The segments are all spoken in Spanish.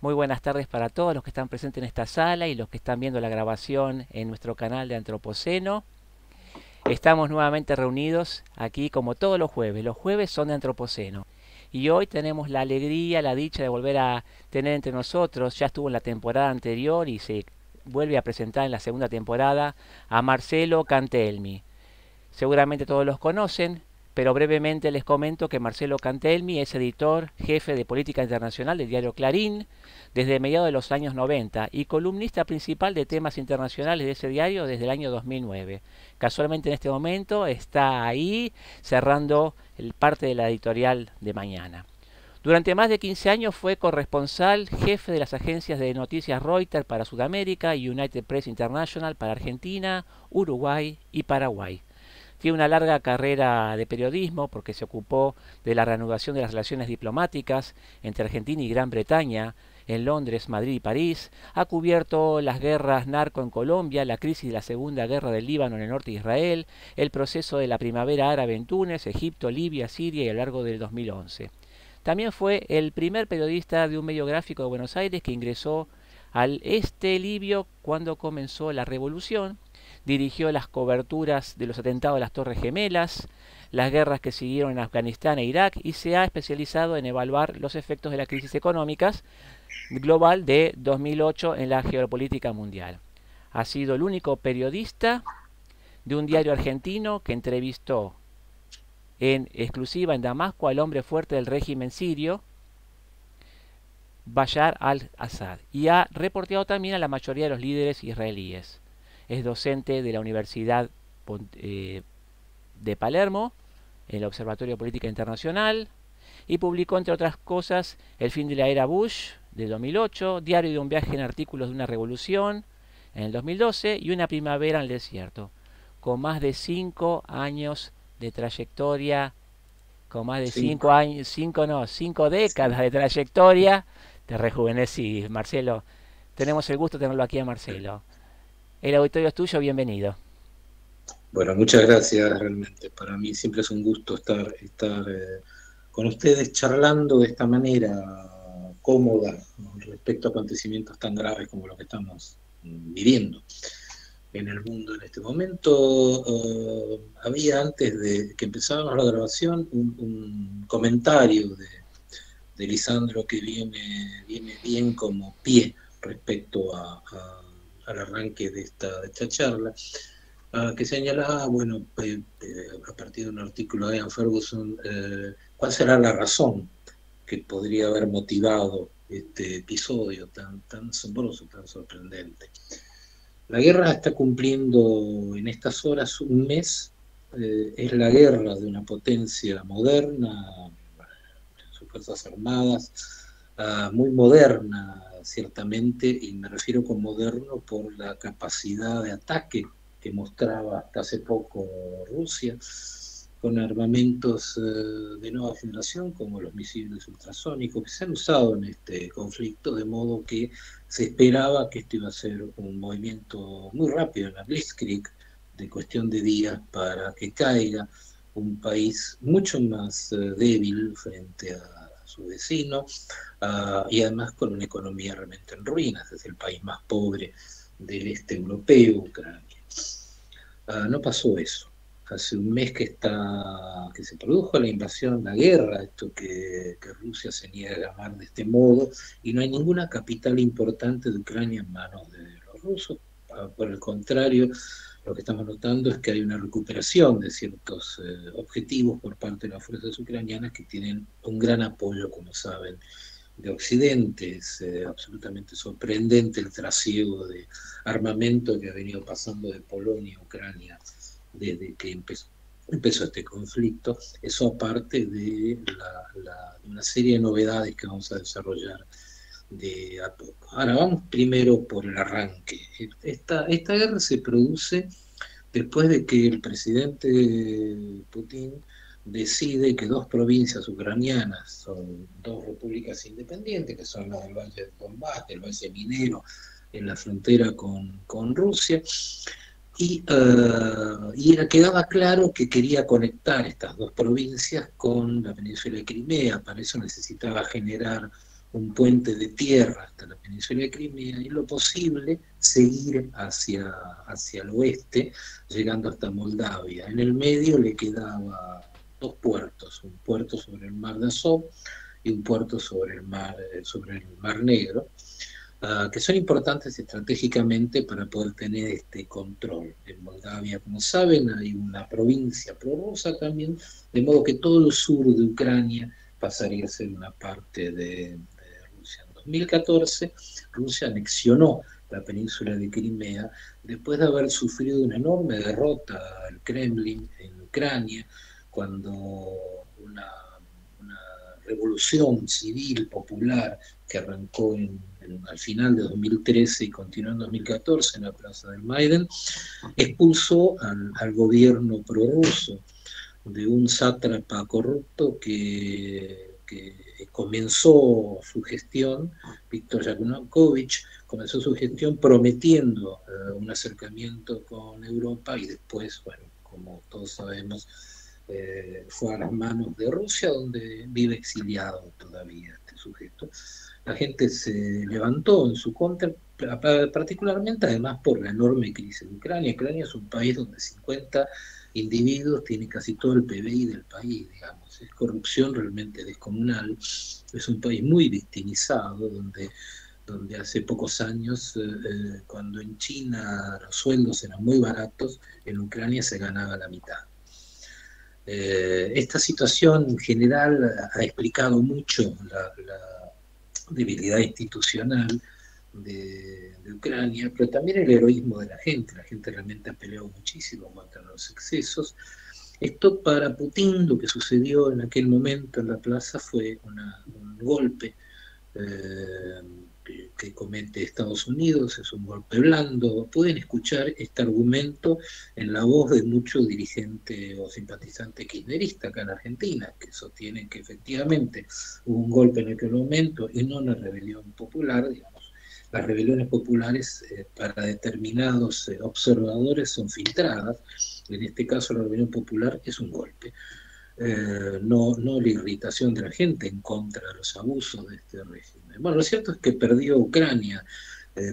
Muy buenas tardes para todos los que están presentes en esta sala y los que están viendo la grabación en nuestro canal de Antropoceno. Estamos nuevamente reunidos aquí como todos los jueves. Los jueves son de Antropoceno. Y hoy tenemos la alegría, la dicha de volver a tener entre nosotros, ya estuvo en la temporada anterior y se vuelve a presentar en la segunda temporada, a Marcelo Cantelmi. Seguramente todos los conocen, pero brevemente les comento que Marcelo Cantelmi es editor jefe de política internacional del diario Clarín desde mediados de los años 90 y columnista principal de temas internacionales de ese diario desde el año 2009. Casualmente en este momento está ahí cerrando parte de la editorial de mañana. Durante más de 15 años fue corresponsal jefe de las agencias de noticias Reuters para Sudamérica y United Press International para Argentina, Uruguay y Paraguay. Tiene una larga carrera de periodismo porque se ocupó de la reanudación de las relaciones diplomáticas entre Argentina y Gran Bretaña en Londres, Madrid y París. Ha cubierto las guerras narco en Colombia, la crisis de la Segunda Guerra del Líbano en el norte de Israel, el proceso de la primavera árabe en Túnez, Egipto, Libia, Siria y a lo largo del 2011. También fue el primer periodista de un medio gráfico de Buenos Aires que ingresó al este libio cuando comenzó la revolución. Dirigió las coberturas de los atentados de las Torres Gemelas, las guerras que siguieron en Afganistán e Irak y se ha especializado en evaluar los efectos de las crisis económicas global de 2008 en la geopolítica mundial. Ha sido el único periodista de un diario argentino que entrevistó en exclusiva en Damasco al hombre fuerte del régimen sirio, Bashar al-Assad, y ha reporteado también a la mayoría de los líderes israelíes. Es docente de la Universidad de Palermo, en el Observatorio de Política Internacional, y publicó, entre otras cosas, El fin de la era Bush, de 2008, Diario de un viaje en artículos de una revolución, en el 2012, y Una primavera en el desierto, con más de 5 años de trayectoria, con más de 5 años, 5 décadas de trayectoria. Te rejuvenecís, Marcelo. Tenemos el gusto de tenerlo aquí a Marcelo. El auditorio es tuyo, bienvenido. Bueno, muchas gracias realmente. Para mí siempre es un gusto estar con ustedes charlando de esta manera cómoda, ¿no?, respecto a acontecimientos tan graves como los que estamos viviendo en el mundo en este momento. Había, antes de que empezáramos la grabación, un comentario de Lisandro que viene bien como pie respecto al arranque de esta charla, que señalaba, bueno, a partir de un artículo de Ian Ferguson, cuál será la razón que podría haber motivado este episodio tan asombroso, tan sorprendente. La guerra está cumpliendo en estas horas un mes. Es la guerra de una potencia moderna, sus fuerzas armadas, muy moderna ciertamente, y me refiero con moderno por la capacidad de ataque que mostraba hasta hace poco Rusia, con armamentos de nueva generación como los misiles ultrasónicos que se han usado en este conflicto, de modo que se esperaba que esto iba a ser un movimiento muy rápido en la Blitzkrieg, de cuestión de días, para que caiga un país mucho más débil frente a su vecino, y además con una economía realmente en ruinas. Es el país más pobre del este europeo, Ucrania. No pasó eso. Hace un mes que se produjo la invasión, la guerra, esto que Rusia se niega a llamar de este modo, y no hay ninguna capital importante de Ucrania en manos de los rusos. Por el contrario, lo que estamos notando es que hay una recuperación de ciertos objetivos por parte de las fuerzas ucranianas, que tienen un gran apoyo, como saben, de Occidente. Es absolutamente sorprendente el trasiego de armamento que ha venido pasando de Polonia a Ucrania desde que empezó este conflicto. Eso aparte de una serie de novedades que vamos a desarrollar de a poco. Ahora vamos primero por el arranque. Esta guerra se produce después de que el presidente Putin decide que dos provincias ucranianas, son dos repúblicas independientes, que son las del Valle de Donbass, del Valle Minero, en la frontera con Rusia, y quedaba claro que quería conectar estas dos provincias con la península de Crimea. Para eso necesitaba generar un puente de tierra hasta la península de Crimea y lo posible seguir hacia el oeste, llegando hasta Moldavia. En el medio le quedaba dos puertos, un puerto sobre el mar de Azov y un puerto sobre el mar Negro, que son importantes estratégicamente para poder tener este control. En Moldavia, como saben, hay una provincia prorrusa también, de modo que todo el sur de Ucrania pasaría a ser una parte de Rusia. En 2014, Rusia anexionó la península de Crimea después de haber sufrido una enorme derrota al Kremlin en Ucrania, cuando una revolución civil popular que arrancó al final de 2013 y continuó en 2014 en la plaza del Maiden, expulsó al gobierno prorruso de un sátrapa corrupto que comenzó su gestión, Víctor Yanukovych, comenzó su gestión prometiendo un acercamiento con Europa y después, bueno, como todos sabemos, fue a las manos de Rusia, donde vive exiliado todavía este sujeto. La gente se levantó en su contra, particularmente además por la enorme crisis en Ucrania. Ucrania es un país donde 50 individuos tienen casi todo el PBI del país, digamos. Es corrupción realmente descomunal. Es un país muy victimizado, donde hace pocos años, cuando en China los sueldos eran muy baratos, en Ucrania se ganaba la mitad. Esta situación en general ha explicado mucho la debilidad institucional de Ucrania, pero también el heroísmo de la gente. La gente realmente ha peleado muchísimo contra los excesos. Esto para Putin, lo que sucedió en aquel momento en la plaza fue un golpe que comete Estados Unidos, es un golpe blando. Pueden escuchar este argumento en la voz de muchos dirigentes o simpatizantes kirchneristas acá en Argentina, que sostienen que efectivamente hubo un golpe en aquel momento y no una rebelión popular, digamos. Las rebeliones populares para determinados observadores son filtradas. En este caso la rebelión popular es un golpe. No la irritación de la gente en contra de los abusos de este régimen. Bueno, lo cierto es que perdió Ucrania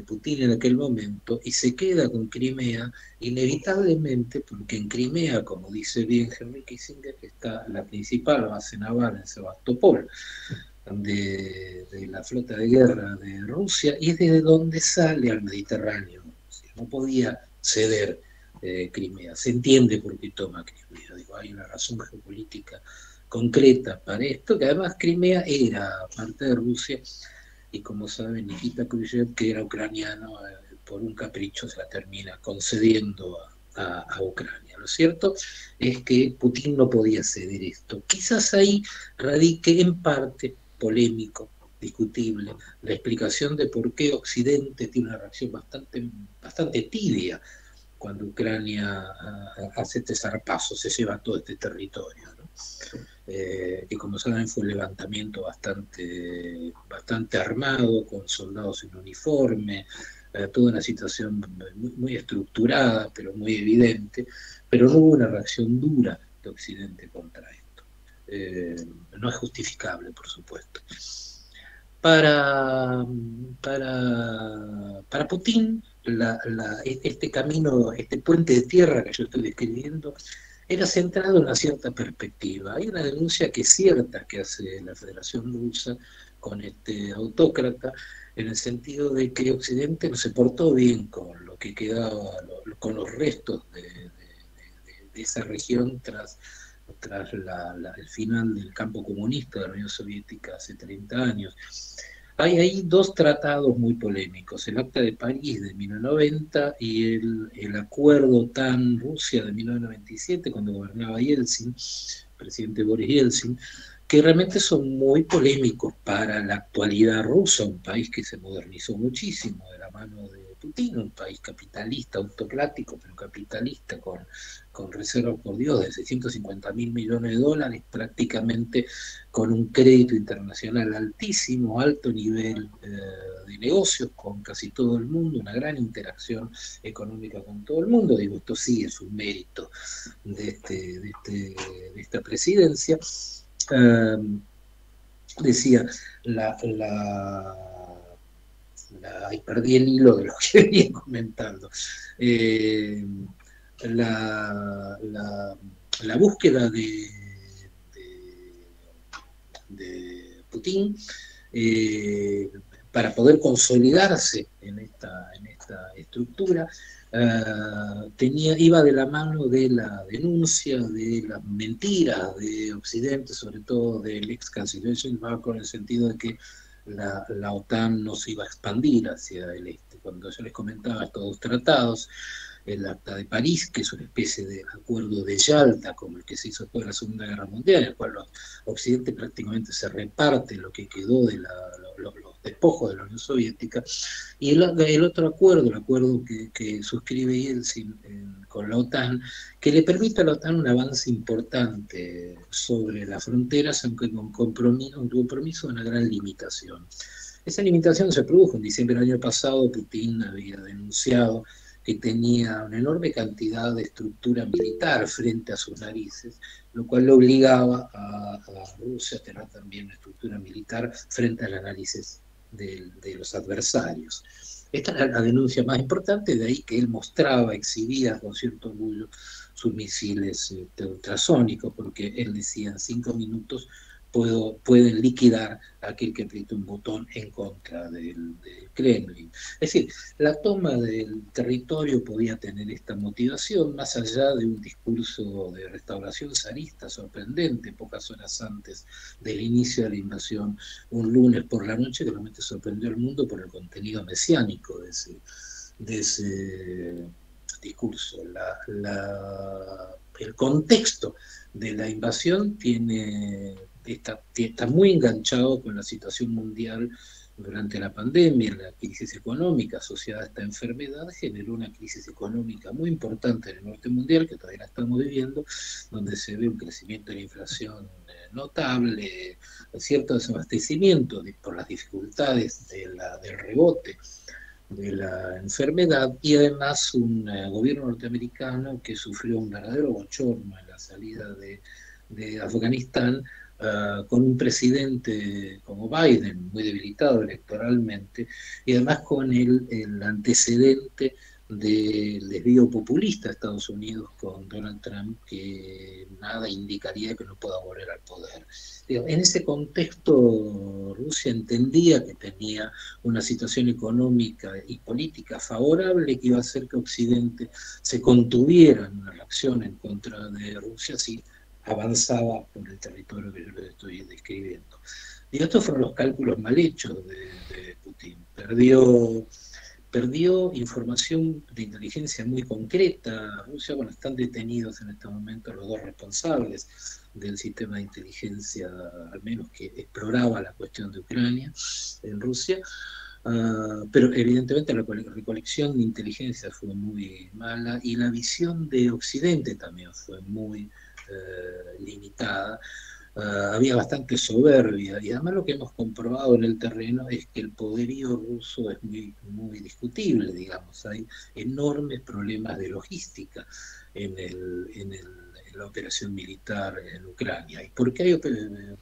Putin en aquel momento y se queda con Crimea inevitablemente porque en Crimea, como dice bien Henry Kissinger, está la principal base naval en Sebastopol de la flota de guerra de Rusia y es desde donde sale al Mediterráneo. No podía ceder Crimea. Se entiende por qué toma Crimea. Digo, hay una razón geopolítica concreta para esto, que además Crimea era parte de Rusia y como sabe Nikita Khrushchev, que era ucraniano, por un capricho se la termina concediendo a Ucrania. Lo cierto es que Putin no podía ceder esto. Quizás ahí radique en parte polémico, discutible, la explicación de por qué Occidente tiene una reacción bastante tibia cuando Ucrania hace este zarpazo, se lleva todo este territorio, ¿no? Y como saben fue un levantamiento bastante armado, con soldados en uniforme, toda una situación muy estructurada, pero muy evidente, pero no hubo una reacción dura de Occidente contra esto. No es justificable, por supuesto. Para Putin, este camino, este puente de tierra que yo estoy describiendo, era centrado en una cierta perspectiva. Hay una denuncia que es cierta que hace la Federación Rusa con este autócrata, en el sentido de que Occidente no se portó bien con lo que quedaba, con los restos de esa región tras el final del campo comunista de la Unión Soviética hace 30 años. Hay ahí dos tratados muy polémicos, el Acta de París de 1990 y el Acuerdo TAN-Rusia de 1997, cuando gobernaba Yeltsin, presidente Boris Yeltsin, que realmente son muy polémicos para la actualidad rusa, un país que se modernizó muchísimo de la mano de Putin, un país capitalista, autocrático, pero capitalista, con reservas, por Dios, de 650.000 millones de dólares, prácticamente con un crédito internacional altísimo, alto nivel de negocios con casi todo el mundo, una gran interacción económica con todo el mundo. Digo, esto sí es un mérito de esta presidencia. decía, ahí perdí el hilo de lo que venía comentando. Eh, la búsqueda de, de Putin eh, para poder consolidarse en esta estructura, iba de la mano de la denuncia de las mentiras de Occidente, sobre todo del ex canciller Schwarzenegger, en el sentido de que la OTAN no se iba a expandir hacia el este. Cuando yo les comentaba estos tratados, el Acta de París, que es una especie de acuerdo de Yalta, como el que se hizo después de la Segunda Guerra Mundial, en el cual Occidente prácticamente se reparte lo que quedó de los despojos de la Unión Soviética, y el otro acuerdo, el acuerdo que suscribe Yeltsin con la OTAN, que le permite a la OTAN un avance importante sobre las fronteras, aunque con un compromiso de una gran limitación. Esa limitación se produjo en diciembre del año pasado. Putin había denunciado que tenía una enorme cantidad de estructura militar frente a sus narices, lo cual le obligaba a Rusia a tener también una estructura militar frente a las narices de los adversarios. Esta era la denuncia más importante, de ahí que él mostraba, exhibía con cierto orgullo sus misiles ultrasónicos, porque él decía en 5 minutos pueden liquidar a aquel que apriete un botón en contra del Kremlin. Es decir, la toma del territorio podía tener esta motivación, más allá de un discurso de restauración zarista sorprendente, pocas horas antes del inicio de la invasión, un lunes por la noche, que realmente sorprendió al mundo por el contenido mesiánico de ese discurso. El contexto de la invasión está muy enganchado con la situación mundial durante la pandemia. La crisis económica asociada a esta enfermedad generó una crisis económica muy importante en el norte mundial, que todavía la estamos viviendo, donde se ve un crecimiento de la inflación notable, cierto desabastecimiento por las dificultades del rebote de la enfermedad, y además un gobierno norteamericano que sufrió un verdadero bochorno en la salida de Afganistán, con un presidente como Biden, muy debilitado electoralmente, y además con el antecedente del desvío populista de Estados Unidos con Donald Trump, que nada indicaría que no pueda volver al poder. En ese contexto, Rusia entendía que tenía una situación económica y política favorable, que iba a hacer que Occidente se contuviera en una reacción en contra de Rusia si avanzaba por el territorio que yo les estoy describiendo. Y estos fueron los cálculos mal hechos de Putin. Perdió información de inteligencia muy concreta. Rusia, bueno, están detenidos en este momento los dos responsables del sistema de inteligencia, al menos que exploraba la cuestión de Ucrania en Rusia. Pero evidentemente la recolección de inteligencia fue muy mala, y la visión de Occidente también fue muy limitada. Había bastante soberbia, y además lo que hemos comprobado en el terreno es que el poderío ruso es muy discutible, digamos. Hay enormes problemas de logística en la operación militar en Ucrania. ¿Y por qué hay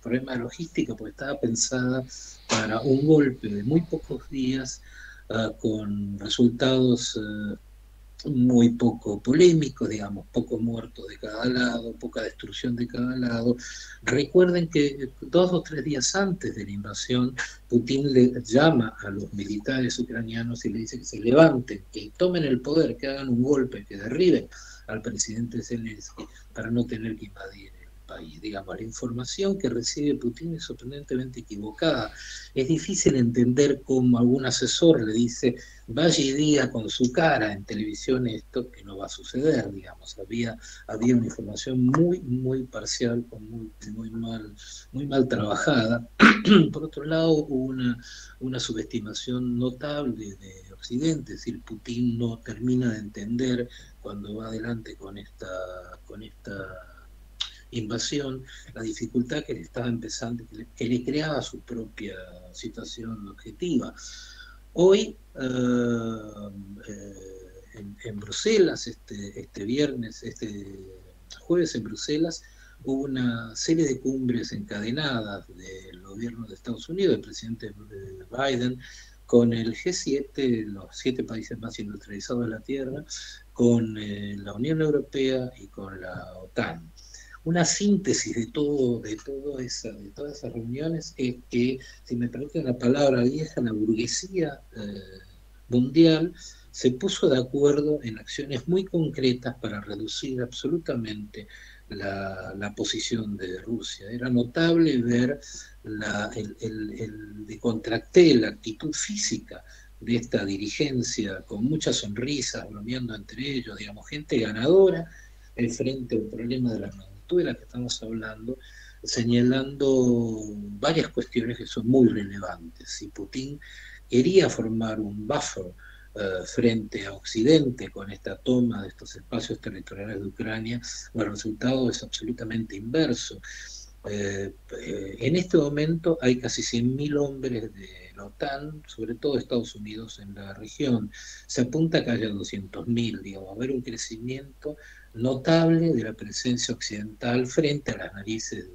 problemas de logística? Porque estaba pensada para un golpe de muy pocos días, con resultados muy poco polémicos, digamos, pocos muertos de cada lado, poca destrucción de cada lado. Recuerden que 2 o 3 días antes de la invasión, Putin le llama a los militares ucranianos y le dice que se levanten, que tomen el poder, que hagan un golpe, que derriben al presidente Zelensky para no tener que invadir el país. Digamos, la información que recibe Putin es sorprendentemente equivocada. Es difícil entender cómo algún asesor le dice: vaya y diga con su cara en televisión esto, que no va a suceder, digamos. Había una información muy parcial, muy mal trabajada. Por otro lado, hubo una subestimación notable de Occidente, es decir, Putin no termina de entender, cuando va adelante con esta invasión, la dificultad que le estaba empezando, que le creaba su propia situación objetiva. Hoy, en Bruselas, este jueves en Bruselas, hubo una serie de cumbres encadenadas del gobierno de Estados Unidos, del presidente Biden, con el G7, los 7 países más industrializados de la Tierra, con la Unión Europea y con la OTAN. Una síntesis de todas esas reuniones es que, si me permiten la palabra vieja, la burguesía mundial se puso de acuerdo en acciones muy concretas para reducir absolutamente la posición de Rusia. Era notable ver el contracté, la actitud física de esta dirigencia, con muchas sonrisas, bromeando entre ellos, digamos, gente ganadora, frente a un problema de la magnitud de la que estamos hablando, señalando varias cuestiones que son muy relevantes. Si Putin quería formar un buffer frente a Occidente con esta toma de estos espacios territoriales de Ucrania, el resultado es absolutamente inverso. En este momento hay casi 100.000 hombres de la OTAN, sobre todo Estados Unidos, en la región. Se apunta a que haya 200.000, digamos, a haber un crecimiento notable de la presencia occidental frente a las narices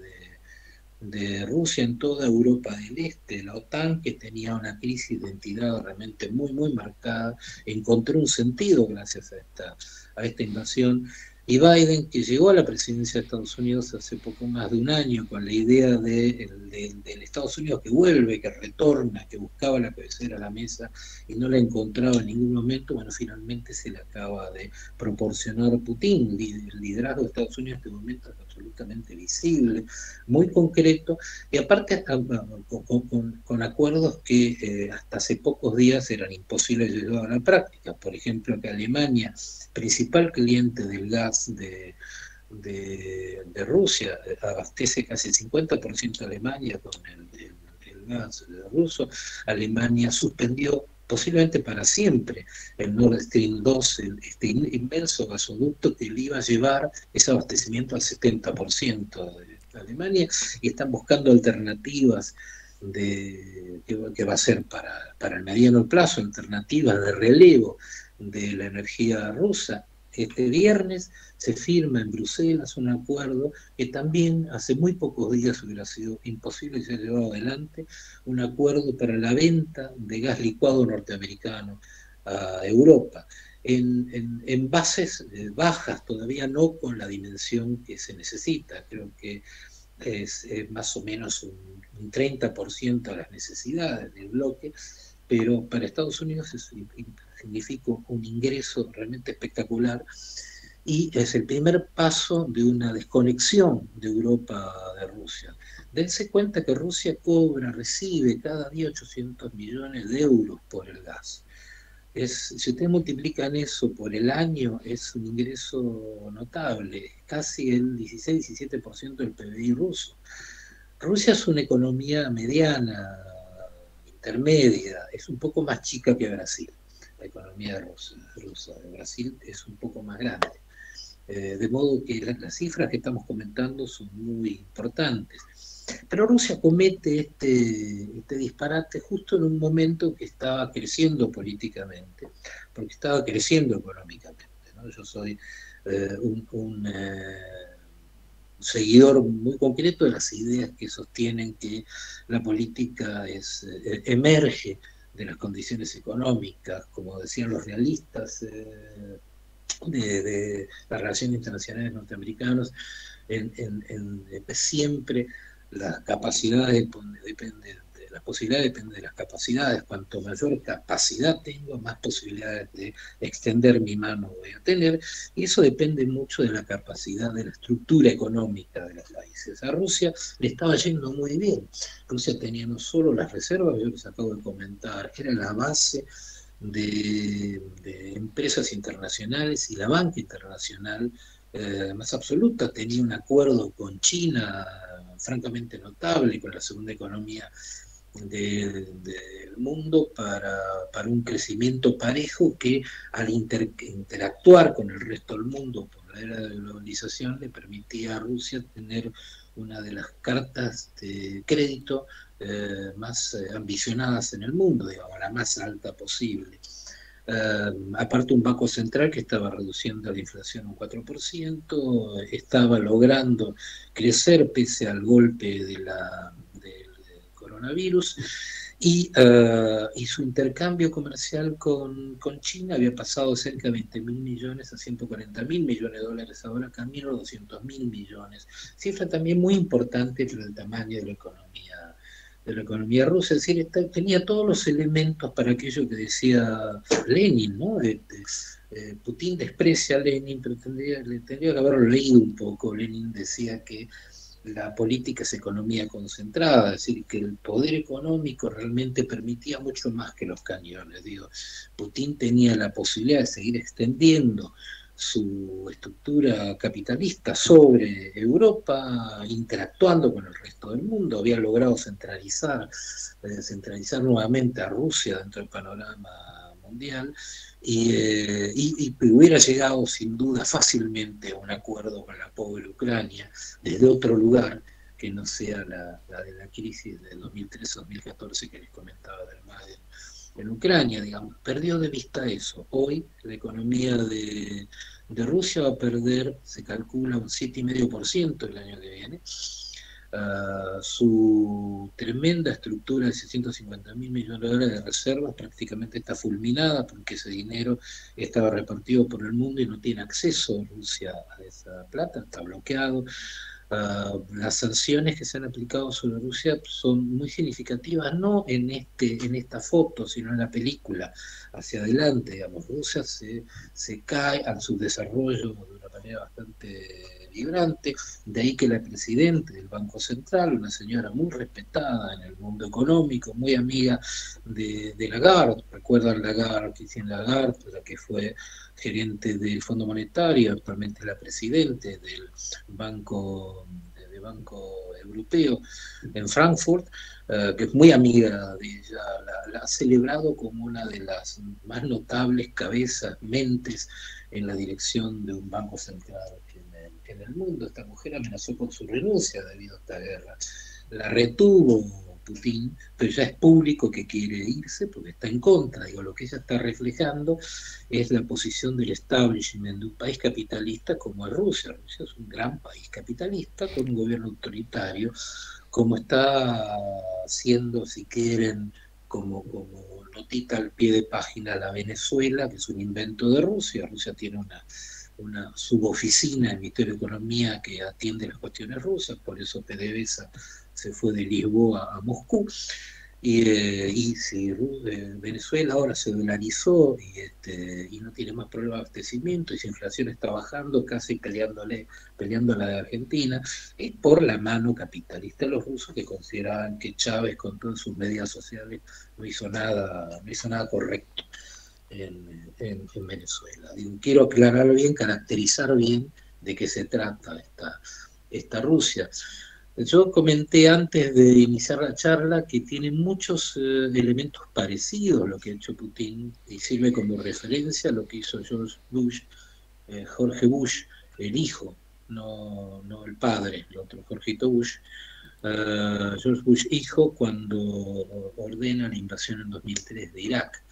de Rusia en toda Europa del Este. La OTAN, que tenía una crisis de identidad realmente muy, muy marcada, encontró un sentido gracias a esta invasión. Y Biden, que llegó a la presidencia de Estados Unidos hace poco más de un año con la idea del Estados Unidos que vuelve, que retorna, que buscaba la cabecera a la mesa y no la encontraba en ningún momento, bueno, finalmente se le acaba de proporcionar Putin. El liderazgo de Estados Unidos en este momento es absolutamente visible, muy concreto, y aparte con acuerdos que hasta hace pocos días eran imposibles de llevar a la práctica. Por ejemplo, que Alemania, principal cliente del gas de Rusia, abastece casi el 50% de Alemania con el gas ruso. Alemania suspendió posiblemente para siempre el Nord Stream 2, este inmenso gasoducto que le iba a llevar ese abastecimiento al 70% de Alemania, y están buscando alternativas que va a ser para el mediano plazo, alternativas de relevo de la energía rusa. Este viernes se firma en Bruselas un acuerdo que también hace muy pocos días hubiera sido imposible ser llevado adelante, un acuerdo para la venta de gas licuado norteamericano a Europa, en bases bajas, todavía no con la dimensión que se necesita. Creo que es más o menos un 30% de las necesidades del bloque, pero para Estados Unidos significa un ingreso realmente espectacular, y es el primer paso de una desconexión de Europa de Rusia. Dense cuenta que Rusia recibe cada día 800 millones de euros por el gas. Si ustedes multiplican eso por el año, es un ingreso notable, casi el 16-17% del PBI ruso. Rusia es una economía mediana, intermedia, es un poco más chica que Brasil. La economía rusa de Brasil es un poco más grande. De modo que las cifras que estamos comentando son muy importantes. Pero Rusia comete este disparate justo en un momento que estaba creciendo políticamente, porque estaba creciendo económicamente, ¿no? Yo soy un seguidor muy concreto de las ideas que sostienen que la política emerge de las condiciones económicas, como decían los realistas de las relaciones internacionales norteamericanas, siempre las capacidades las posibilidades dependen de las capacidades. Cuanto mayor capacidad tengo, más posibilidades de extender mi mano voy a tener, y eso depende mucho de la capacidad de la estructura económica de los países. A Rusia le estaba yendo muy bien. Rusia tenía no solo las reservas, yo les acabo de comentar, era la base de empresas internacionales, y la banca internacional más absoluta tenía un acuerdo con China francamente notable, con la segunda economía del mundo, para un crecimiento parejo que, al interactuar con el resto del mundo por la era de la globalización, le permitía a Rusia tener una de las cartas de crédito más ambicionadas en el mundo, digamos, la más alta posible. Aparte un Banco Central que estaba reduciendo la inflación un 4%, estaba logrando crecer pese al golpe del coronavirus, y su intercambio comercial con China había pasado de cerca de 20.000 millones a 140.000 millones de dólares, ahora camino a 200.000 millones, cifra también muy importante para el tamaño de la economía rusa. Es decir, tenía todos los elementos para aquello que decía Lenin, ¿no? Putin desprecia a Lenin, pero tendría que haberlo leído un poco. Lenin decía que la política es economía concentrada, es decir, que el poder económico realmente permitía mucho más que los cañones. Digo, Putin tenía la posibilidad de seguir extendiendo su estructura capitalista sobre Europa, interactuando con el resto del mundo, había logrado centralizar nuevamente a Rusia dentro del panorama mundial, y hubiera llegado sin duda fácilmente a un acuerdo con la pobre Ucrania desde otro lugar que no sea la de la crisis de 2013-2014 que les comentaba del MAD en Ucrania, digamos. Perdió de vista eso. Hoy la economía de Rusia va a perder, se calcula, un 7,5% el año que viene. Su tremenda estructura de 650.000 millones de dólares de reservas prácticamente está fulminada porque ese dinero estaba repartido por el mundo y no tiene acceso Rusia a esa plata, está bloqueado. Las sanciones que se han aplicado sobre Rusia son muy significativas, no en esta foto, sino en la película, hacia adelante, digamos. Rusia se cae al subdesarrollo de una manera bastante vibrante, de ahí que la presidenta del Banco Central, una señora muy respetada en el mundo económico, muy amiga de Lagarde, recuerdan Lagarde, Christine Lagarde, la que fue gerente del Fondo Monetario, actualmente la presidenta del Banco Europeo en Frankfurt, que es muy amiga de ella, la ha celebrado como una de las más notables cabezas, mentes en la dirección de un banco central en el mundo. Esta mujer amenazó con su renuncia debido a esta guerra. La retuvo Putin, pero ya es público que quiere irse porque está en contra. Digo, lo que ella está reflejando es la posición del establishment de un país capitalista como es Rusia. Rusia es un gran país capitalista con un gobierno autoritario, como está haciendo, si quieren, como notita al pie de página la Venezuela, que es un invento de Rusia. Rusia tiene una suboficina en Ministerio de Economía que atiende las cuestiones rusas, por eso PDVSA se fue de Lisboa a Moscú. Y si Venezuela ahora se dolarizó y no tiene más problemas de abastecimiento y su inflación está bajando, casi peleando a la de Argentina, es por la mano capitalista de los rusos, que consideraban que Chávez con todas sus medidas sociales no hizo nada correcto en Venezuela. Digo, quiero aclarar bien, caracterizar bien de qué se trata esta Rusia. Yo comenté antes de iniciar la charla que tiene muchos elementos parecidos a lo que ha hecho Putin y sirve como referencia a lo que hizo Jorge Bush, el hijo, no el padre, el otro Jorgito Bush, George Bush hijo, cuando ordena la invasión en 2003 de Irak.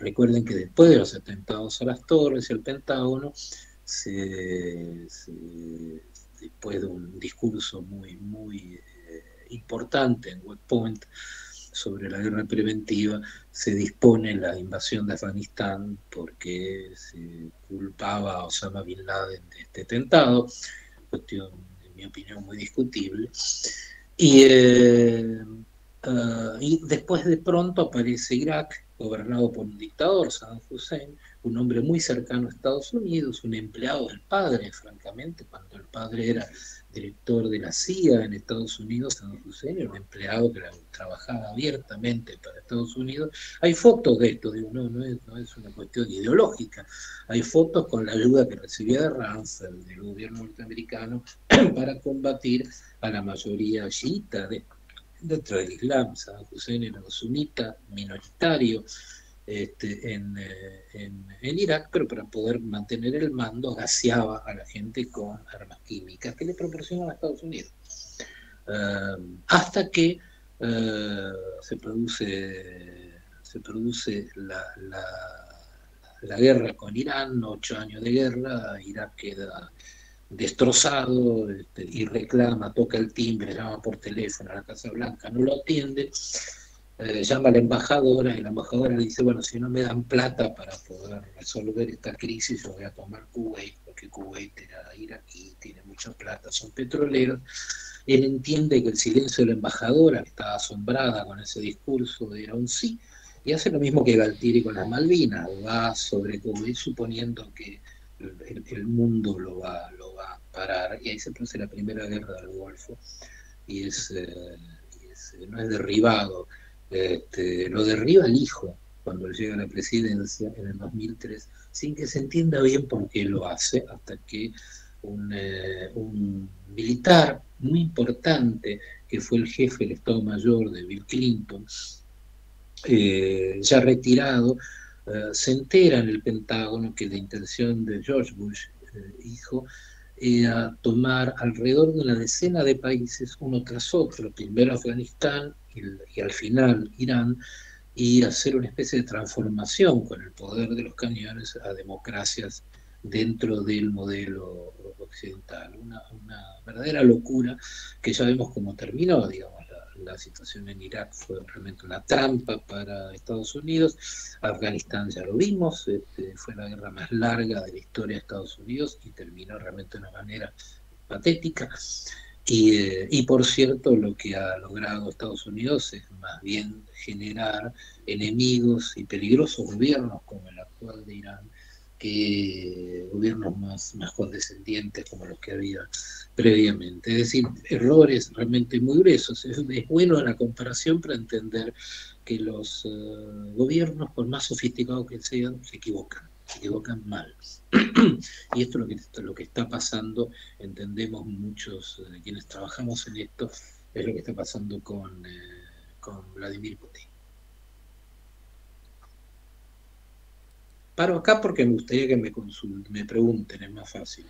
Recuerden que después de los atentados a las torres y al Pentágono, después de un discurso muy importante en West Point sobre la guerra preventiva, se dispone la invasión de Afganistán porque se culpaba a Osama Bin Laden de este atentado, cuestión, en mi opinión, muy discutible. Y después de pronto aparece Irak, gobernado por un dictador, Saddam Hussein, un hombre muy cercano a Estados Unidos, un empleado del padre, francamente, cuando el padre era director de la CIA en Estados Unidos, Saddam Hussein era un empleado que trabajaba abiertamente para Estados Unidos. Hay fotos de esto, digo, no es una cuestión ideológica, hay fotos con la ayuda que recibía de Rumsfeld, del gobierno norteamericano, para combatir a la mayoría chiita dentro del Islam. Saddam Hussein era un sunita minoritario en Irak, pero para poder mantener el mando gaseaba a la gente con armas químicas que le proporcionaban a Estados Unidos. Hasta que se produce la la guerra con Irán, 8 años de guerra, Irak queda destrozado, y reclama, toca el timbre, llama por teléfono a la Casa Blanca, no lo atiende, llama a la embajadora le dice, bueno, si no me dan plata para poder resolver esta crisis, yo voy a tomar Kuwait, porque Kuwait era iraquí, tiene mucha plata, son petroleros. Él entiende que el silencio de la embajadora, que estaba asombrada con ese discurso, era un sí, y hace lo mismo que Galtieri con las Malvinas, va sobre Kuwait suponiendo que el mundo lo va a parar, y ahí se produce la primera guerra del Golfo, y no es derribado, lo derriba el hijo cuando él llega a la presidencia en el 2003, sin que se entienda bien por qué lo hace, hasta que un militar muy importante, que fue el jefe del Estado Mayor de Bill Clinton, ya retirado, se entera en el Pentágono que la intención de George Bush, hijo, era tomar alrededor de una decena de países, uno tras otro, primero Afganistán y al final Irán, y hacer una especie de transformación con el poder de los cañones a democracias dentro del modelo occidental. Una verdadera locura que ya vemos cómo terminó, digamos. La situación en Irak fue realmente una trampa para Estados Unidos. Afganistán ya lo vimos, fue la guerra más larga de la historia de Estados Unidos y terminó realmente de una manera patética. Y por cierto, lo que ha logrado Estados Unidos es más bien generar enemigos y peligrosos gobiernos como el actual de Irán, que gobiernos más condescendientes como los que había previamente. Es decir, errores realmente muy gruesos. Es bueno la comparación para entender que los gobiernos, por más sofisticados que sean, se equivocan mal. Y esto es lo que está pasando, entendemos muchos quienes trabajamos en esto, es lo que está pasando con Vladimir Putin. Paro acá porque me gustaría que me pregunten, es más fácil.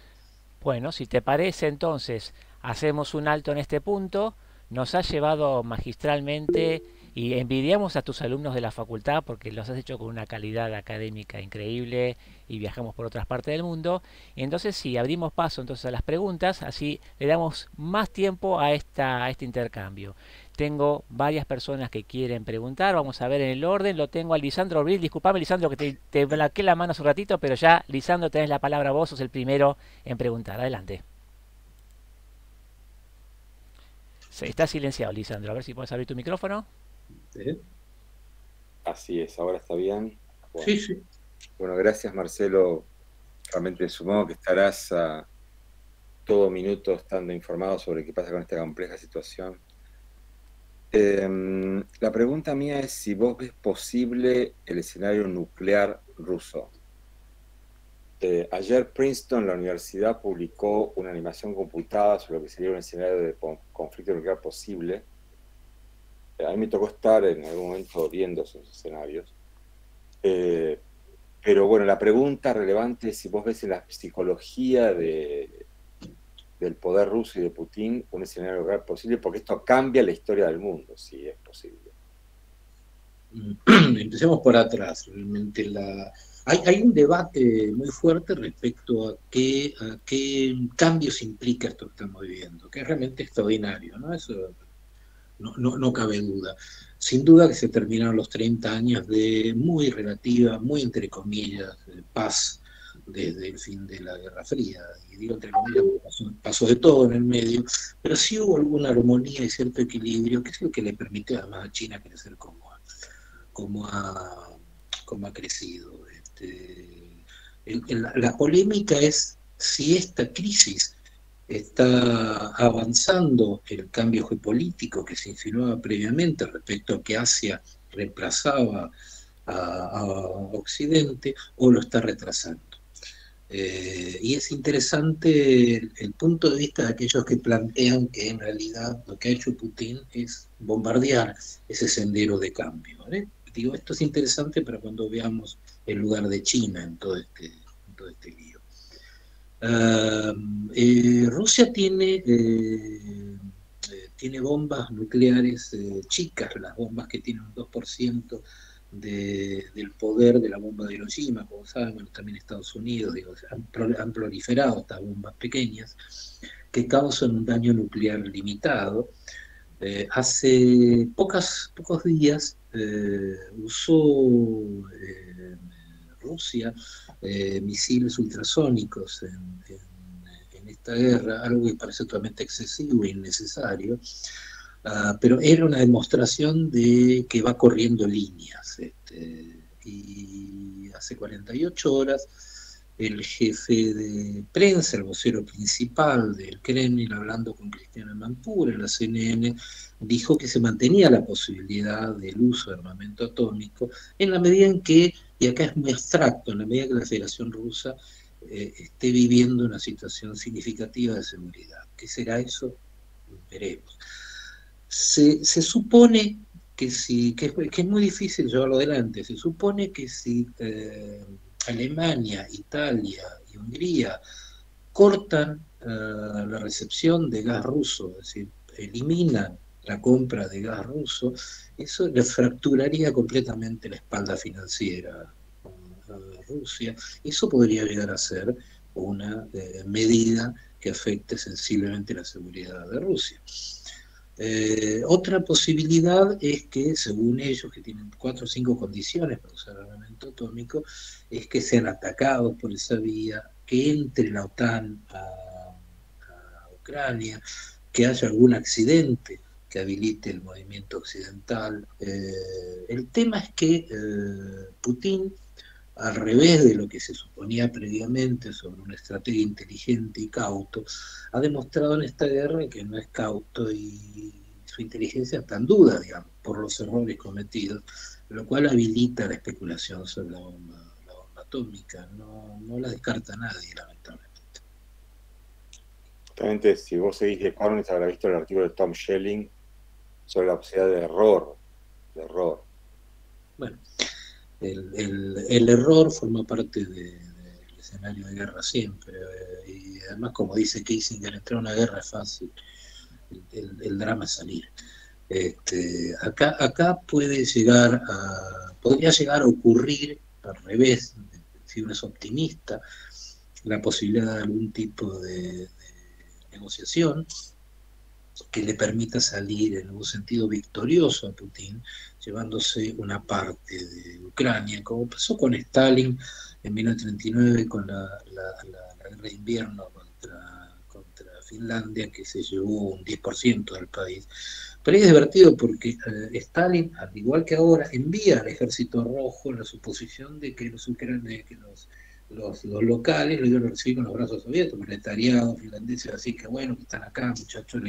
Bueno, si te parece, entonces hacemos un alto en este punto. Nos has llevado magistralmente y envidiamos a tus alumnos de la facultad porque los has hecho con una calidad académica increíble y viajamos por otras partes del mundo. Y entonces sí, abrimos paso entonces a las preguntas, así le damos más tiempo a este intercambio. Tengo varias personas que quieren preguntar, vamos a ver en el orden. Lo tengo a Lisandro Abril, disculpame Lisandro que te blaqueé la mano hace un ratito, pero ya Lisandro tenés la palabra vos, sos el primero en preguntar. Adelante. Está silenciado, Lisandro. A ver si puedes abrir tu micrófono. ¿Sí? Así es, ahora está bien. Bueno, Sí, sí. bueno, gracias Marcelo. Realmente supongo que estarás a todo minuto estando informado sobre qué pasa con esta compleja situación. La pregunta mía es si vos ves posible el escenario nuclear ruso. Ayer Princeton, la universidad, publicó una animación computada sobre lo que sería un escenario de conflicto nuclear posible. A mí me tocó estar en algún momento viendo esos escenarios. Pero bueno, la pregunta relevante es si vos ves en la psicología del poder ruso y de Putin un escenario nuclear posible, porque esto cambia la historia del mundo, si es posible. Empecemos por atrás. Realmente hay un debate muy fuerte respecto a qué cambios implica esto que estamos viviendo, que es realmente extraordinario, ¿no? Eso no cabe duda. Sin duda que se terminaron los 30 años de muy relativa, muy entre comillas, paz desde el fin de la Guerra Fría. Y digo entre comillas, pasó de todo en el medio, pero sí hubo alguna armonía y cierto equilibrio, que es lo que le permitió además a China crecer como ha crecido. La polémica es si esta crisis está avanzando el cambio geopolítico que se insinuaba previamente respecto a que Asia reemplazaba a Occidente o lo está retrasando. Y es interesante el punto de vista de aquellos que plantean que en realidad lo que ha hecho Putin es bombardear ese sendero de cambio, ¿vale? Digo, esto es interesante para cuando veamos el lugar de China en todo este lío. Rusia tiene bombas nucleares chicas, las bombas que tienen un 2% del poder de la bomba de Hiroshima, como saben, bueno, también Estados Unidos, digo, han proliferado estas bombas pequeñas que causan un daño nuclear limitado. Hace pocos días usó Rusia misiles ultrasónicos en esta guerra, algo que parece totalmente excesivo e innecesario, pero era una demostración de que va corriendo líneas. Y hace 48 horas el jefe de prensa, el vocero principal del Kremlin, hablando con Cristiana Mampur en la CNN, dijo que se mantenía la posibilidad del uso de armamento atómico en la medida en que, y acá es muy abstracto, en la medida que la Federación Rusa esté viviendo una situación significativa de seguridad. ¿Qué será eso? Veremos. Se supone que es muy difícil llevarlo adelante, se supone que si Alemania, Italia y Hungría cortan la recepción de gas ruso, es decir, eliminan la compra de gas ruso, eso le fracturaría completamente la espalda financiera a Rusia. Eso podría llegar a ser una medida que afecte sensiblemente la seguridad de Rusia. Otra posibilidad es que, según ellos, que tienen 4 o 5 condiciones para usar armamento atómico, es que sean atacados por esa vía, que entre la OTAN a Ucrania, que haya algún accidente que habilite el movimiento occidental. El tema es que Putin, al revés de lo que se suponía previamente sobre una estrategia inteligente y cauto, ha demostrado en esta guerra que no es cauto y su inteligencia está en duda, digamos, por los errores cometidos, lo cual habilita la especulación sobre la bomba atómica. No la descarta nadie, lamentablemente. Justamente, si vos seguís The Economist, habrá visto el artículo de Tom Schelling sobre la posibilidad de error. Bueno, el error forma parte del escenario de guerra siempre, y además, como dice Kissinger, entrar a una guerra es fácil, el drama es salir. Acá podría llegar a ocurrir al revés, si uno es optimista, la posibilidad de algún tipo de negociación que le permita salir en algún sentido victorioso a Putin, llevándose una parte de Ucrania, como pasó con Stalin en 1939 con la guerra de invierno contra Finlandia, que se llevó un 10% del país. Pero es divertido porque Stalin, al igual que ahora, envía al ejército rojo en la suposición de que los locales lo iban a recibir con los brazos abiertos, proletariado finlandeses, así que bueno, que están acá, muchachos,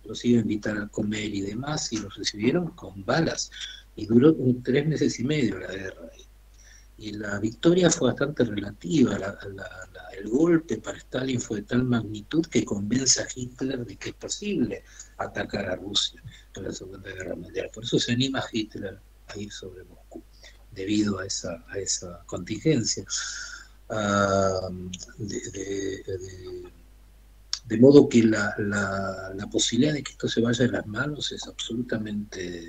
los iba a invitar a comer y demás, y los recibieron con balas, y duró 3 meses y medio la guerra. Y la victoria fue bastante relativa, el golpe para Stalin fue de tal magnitud que convence a Hitler de que es posible atacar a Rusia en la Segunda Guerra Mundial. Por eso se anima a Hitler a ir sobre Moscú, debido a esa contingencia. De modo que la posibilidad de que esto se vaya de las manos es absolutamente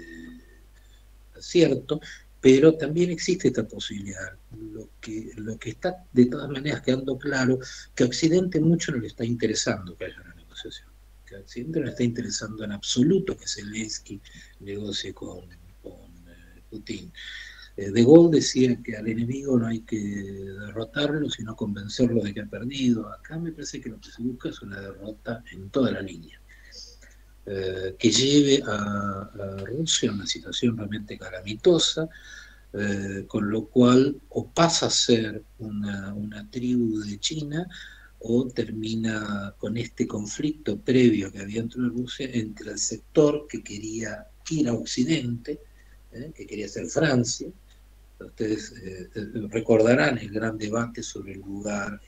cierto, pero también existe esta posibilidad. Lo que está de todas maneras quedando claro, que a Occidente mucho no le está interesando que haya una negociación, que a Occidente no le está interesando en absoluto que Zelensky negocie con Putin. De Gaulle decía que al enemigo no hay que derrotarlo, sino convencerlo de que ha perdido. Acá me parece que lo que se busca es una derrota en toda la línea, que lleve a Rusia a una situación realmente calamitosa, con lo cual o pasa a ser una tribu de China o termina con este conflicto previo que había dentro de Rusia entre el sector que quería ir a Occidente, que quería ser Francia. Ustedes recordarán el gran debate sobre el lugar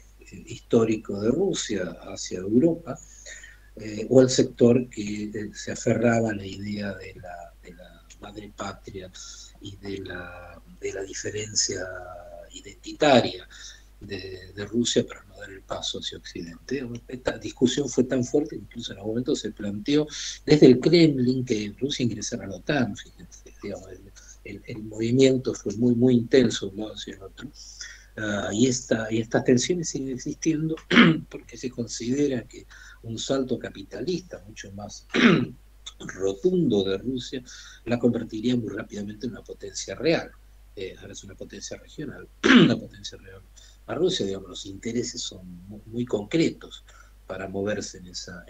histórico de Rusia hacia Europa, o el sector que se aferraba a la idea de la madre patria y de la diferencia identitaria de Rusia para no dar el paso hacia Occidente. Esta discusión fue tan fuerte que incluso en algún momento se planteó desde el Kremlin que Rusia ingresara a la OTAN, fíjense, digamos, el movimiento fue muy intenso de un lado hacia el otro. Y estas tensiones siguen existiendo porque se considera que un salto capitalista mucho más rotundo de Rusia la convertiría muy rápidamente en una potencia real. Ahora es una potencia regional, una potencia real. A Rusia, digamos, los intereses son muy concretos para moverse en esa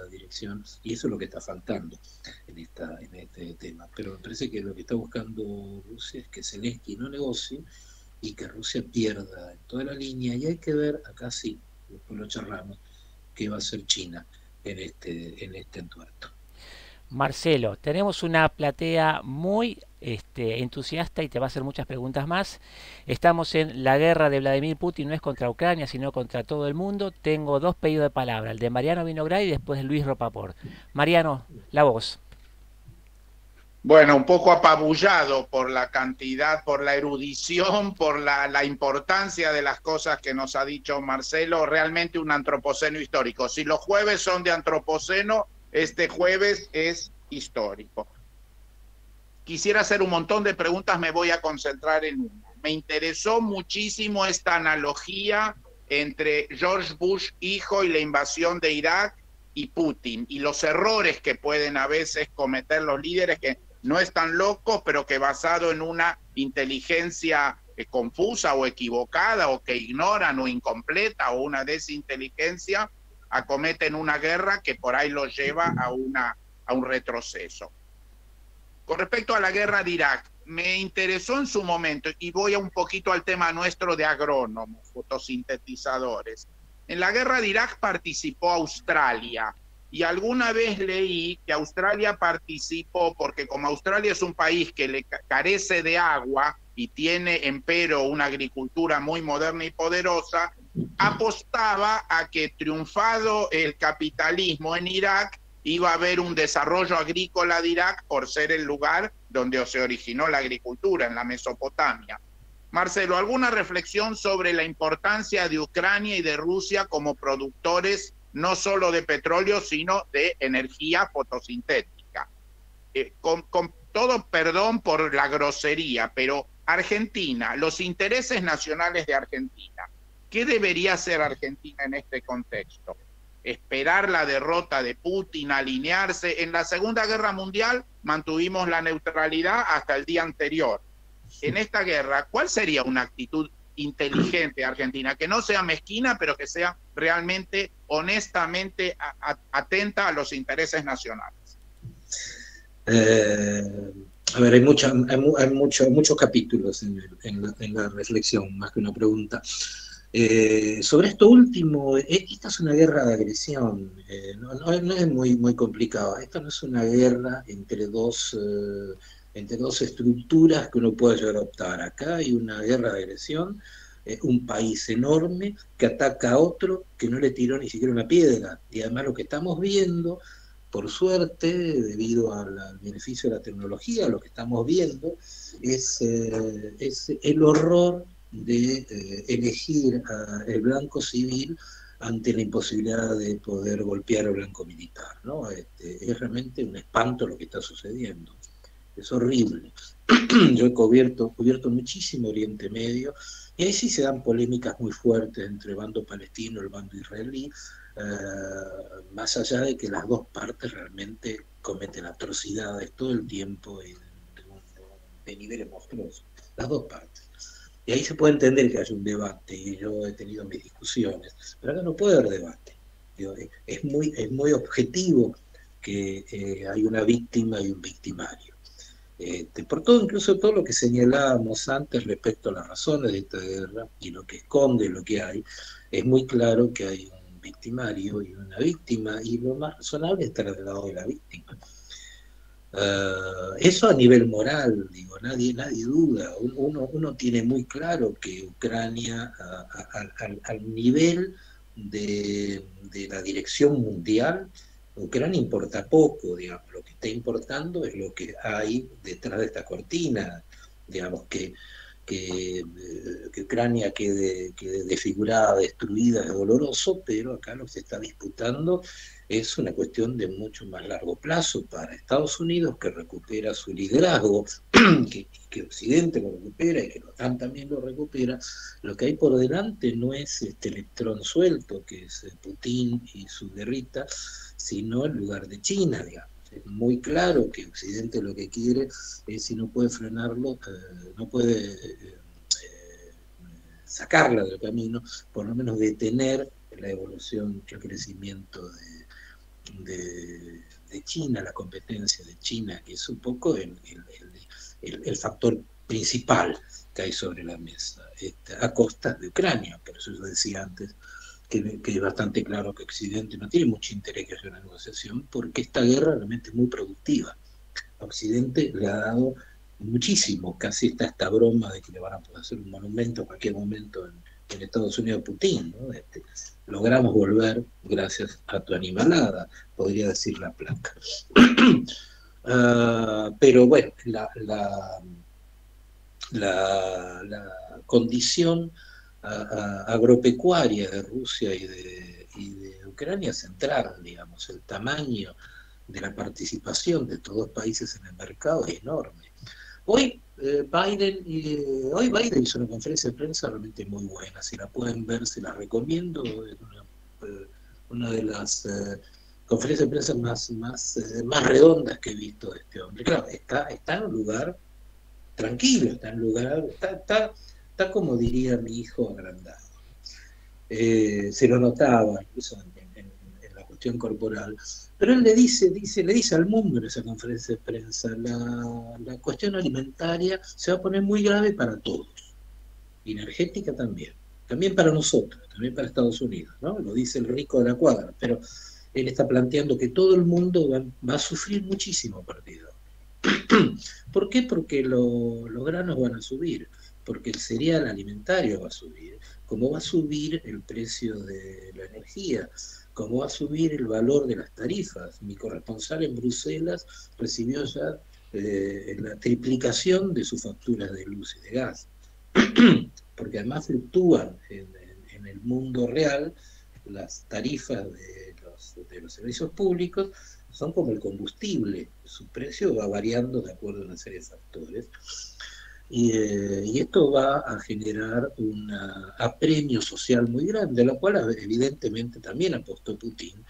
dirección, y eso es lo que está faltando en este tema. Pero me parece que lo que está buscando Rusia es que Zelensky no negocie y que Rusia pierda en toda la línea, y hay que ver, acá sí, después lo charlamos, qué va a hacer China en este entuerto. Marcelo, tenemos una platea muy entusiasta y te va a hacer muchas preguntas más. Estamos en la guerra de Vladimir Putin, no es contra Ucrania, sino contra todo el mundo. Tengo dos pedidos de palabra, el de Mariano Vinogray y después de Luis Ropaport. Mariano, la voz. Bueno, un poco apabullado por la cantidad, por la erudición, por la importancia de las cosas que nos ha dicho Marcelo, realmente un antropoceno histórico. Si los jueves son de antropoceno, este jueves es histórico. Quisiera hacer un montón de preguntas, me voy a concentrar en una. Me interesó muchísimo esta analogía entre George Bush hijo y la invasión de Irak y Putin, y los errores que pueden a veces cometer los líderes que no están locos, pero que basado en una inteligencia confusa o equivocada, o que ignoran o incompleta, o una desinteligencia, acometen una guerra que por ahí los lleva a un retroceso. Con respecto a la guerra de Irak, me interesó en su momento, y voy un poquito al tema nuestro de agrónomos, fotosintetizadores. En la guerra de Irak participó Australia, y alguna vez leí que Australia participó porque como Australia es un país que le carece de agua y tiene empero una agricultura muy moderna y poderosa, apostaba a que triunfado el capitalismo en Irak iba a haber un desarrollo agrícola de Irak por ser el lugar donde se originó la agricultura, en la Mesopotamia. Marcelo, ¿alguna reflexión sobre la importancia de Ucrania y de Rusia como productores no solo de petróleo, sino de energía fotosintética? Con todo perdón por la grosería, pero Argentina, los intereses nacionales de Argentina, ¿qué debería hacer Argentina en este contexto? Esperar la derrota de Putin, alinearse. En la Segunda Guerra Mundial mantuvimos la neutralidad hasta el día anterior. En esta guerra, ¿cuál sería una actitud inteligente de Argentina? Que no sea mezquina, pero que sea realmente, honestamente, atenta a los intereses nacionales. A ver, hay muchos capítulos en la reflexión, más que una pregunta. Sobre esto último, esta es una guerra de agresión, no es muy complicada. Esta no es una guerra entre dos estructuras que uno puede llegar a optar. Acá hay una guerra de agresión, un país enorme que ataca a otro que no le tiró ni siquiera una piedra. Y además lo que estamos viendo, por suerte, debido al beneficio de la tecnología, lo que estamos viendo es el horror de elegir el blanco civil ante la imposibilidad de poder golpear al blanco militar, ¿no? Es realmente un espanto lo que está sucediendo. Es horrible. Yo he cubierto muchísimo Oriente Medio, y ahí sí se dan polémicas muy fuertes entre el bando palestino y el bando israelí, más allá de que las dos partes realmente cometen atrocidades todo el tiempo y de niveles monstruosos, las dos partes. Y ahí se puede entender que haya un debate, y yo he tenido mis discusiones, pero acá no puede haber debate. Es muy objetivo que hay una víctima y un victimario. Por todo, incluso todo lo que señalábamos antes respecto a las razones de esta guerra y lo que esconde lo que hay, es muy claro que hay un victimario y una víctima, y lo más razonable es estar del lado de la víctima. Eso a nivel moral, digo, nadie duda. Uno tiene muy claro que Ucrania, al nivel de la dirección mundial, Ucrania importa poco, digamos. Lo que está importando es lo que hay detrás de esta cortina, digamos, que que Ucrania quede desfigurada, destruida, es doloroso, pero acá lo que se está disputando es una cuestión de mucho más largo plazo para Estados Unidos, que recupera su liderazgo, que Occidente lo recupera y que la OTAN también lo recupera. Lo que hay por delante no es este electrón suelto, que es Putin y su guerrita, sino el lugar de China, digamos. Es muy claro que Occidente lo que quiere es, si no puede frenarlo, no puede sacarla del camino, por lo menos detener la evolución, el crecimiento de China, la competencia de China, que es un poco el factor principal que hay sobre la mesa, a costas de Ucrania. Por eso yo decía antes que es bastante claro que Occidente no tiene mucho interés que haya una negociación, porque esta guerra realmente es muy productiva. A Occidente le ha dado muchísimo, casi está esta broma de que le van a poder hacer un monumento en cualquier momento en Estados Unidos a Putin, ¿no? Logramos volver gracias a tu animalada, podría decir la placa. Pero bueno, la condición agropecuaria de Rusia y de Ucrania central, digamos, el tamaño de la participación de estos dos países en el mercado es enorme. Hoy Biden hizo una conferencia de prensa realmente muy buena, si la pueden ver, se la recomiendo, es una de las conferencias de prensa más redondas que he visto de este hombre. Claro, está en un lugar tranquilo, está como diría mi hijo, agrandado. Se lo notaba incluso en la cuestión corporal, pero él le dice al mundo en esa conferencia de prensa, la cuestión alimentaria se va a poner muy grave para todos, y energética también para nosotros, también para Estados Unidos, ¿no? Lo dice el rico de la cuadra, pero él está planteando que todo el mundo va a sufrir muchísimo a partir de ahora. ¿Por qué? Porque los granos van a subir, porque el cereal alimentario va a subir, como va a subir el precio de la energía, como va a subir el valor de las tarifas. Mi corresponsal en Bruselas recibió ya la triplicación de sus facturas de luz y de gas, porque además fluctúan en el mundo real. Las tarifas de los servicios públicos son como el combustible, su precio va variando de acuerdo a una serie de factores, y esto va a generar un apremio social muy grande, a lo cual evidentemente también apostó Putin,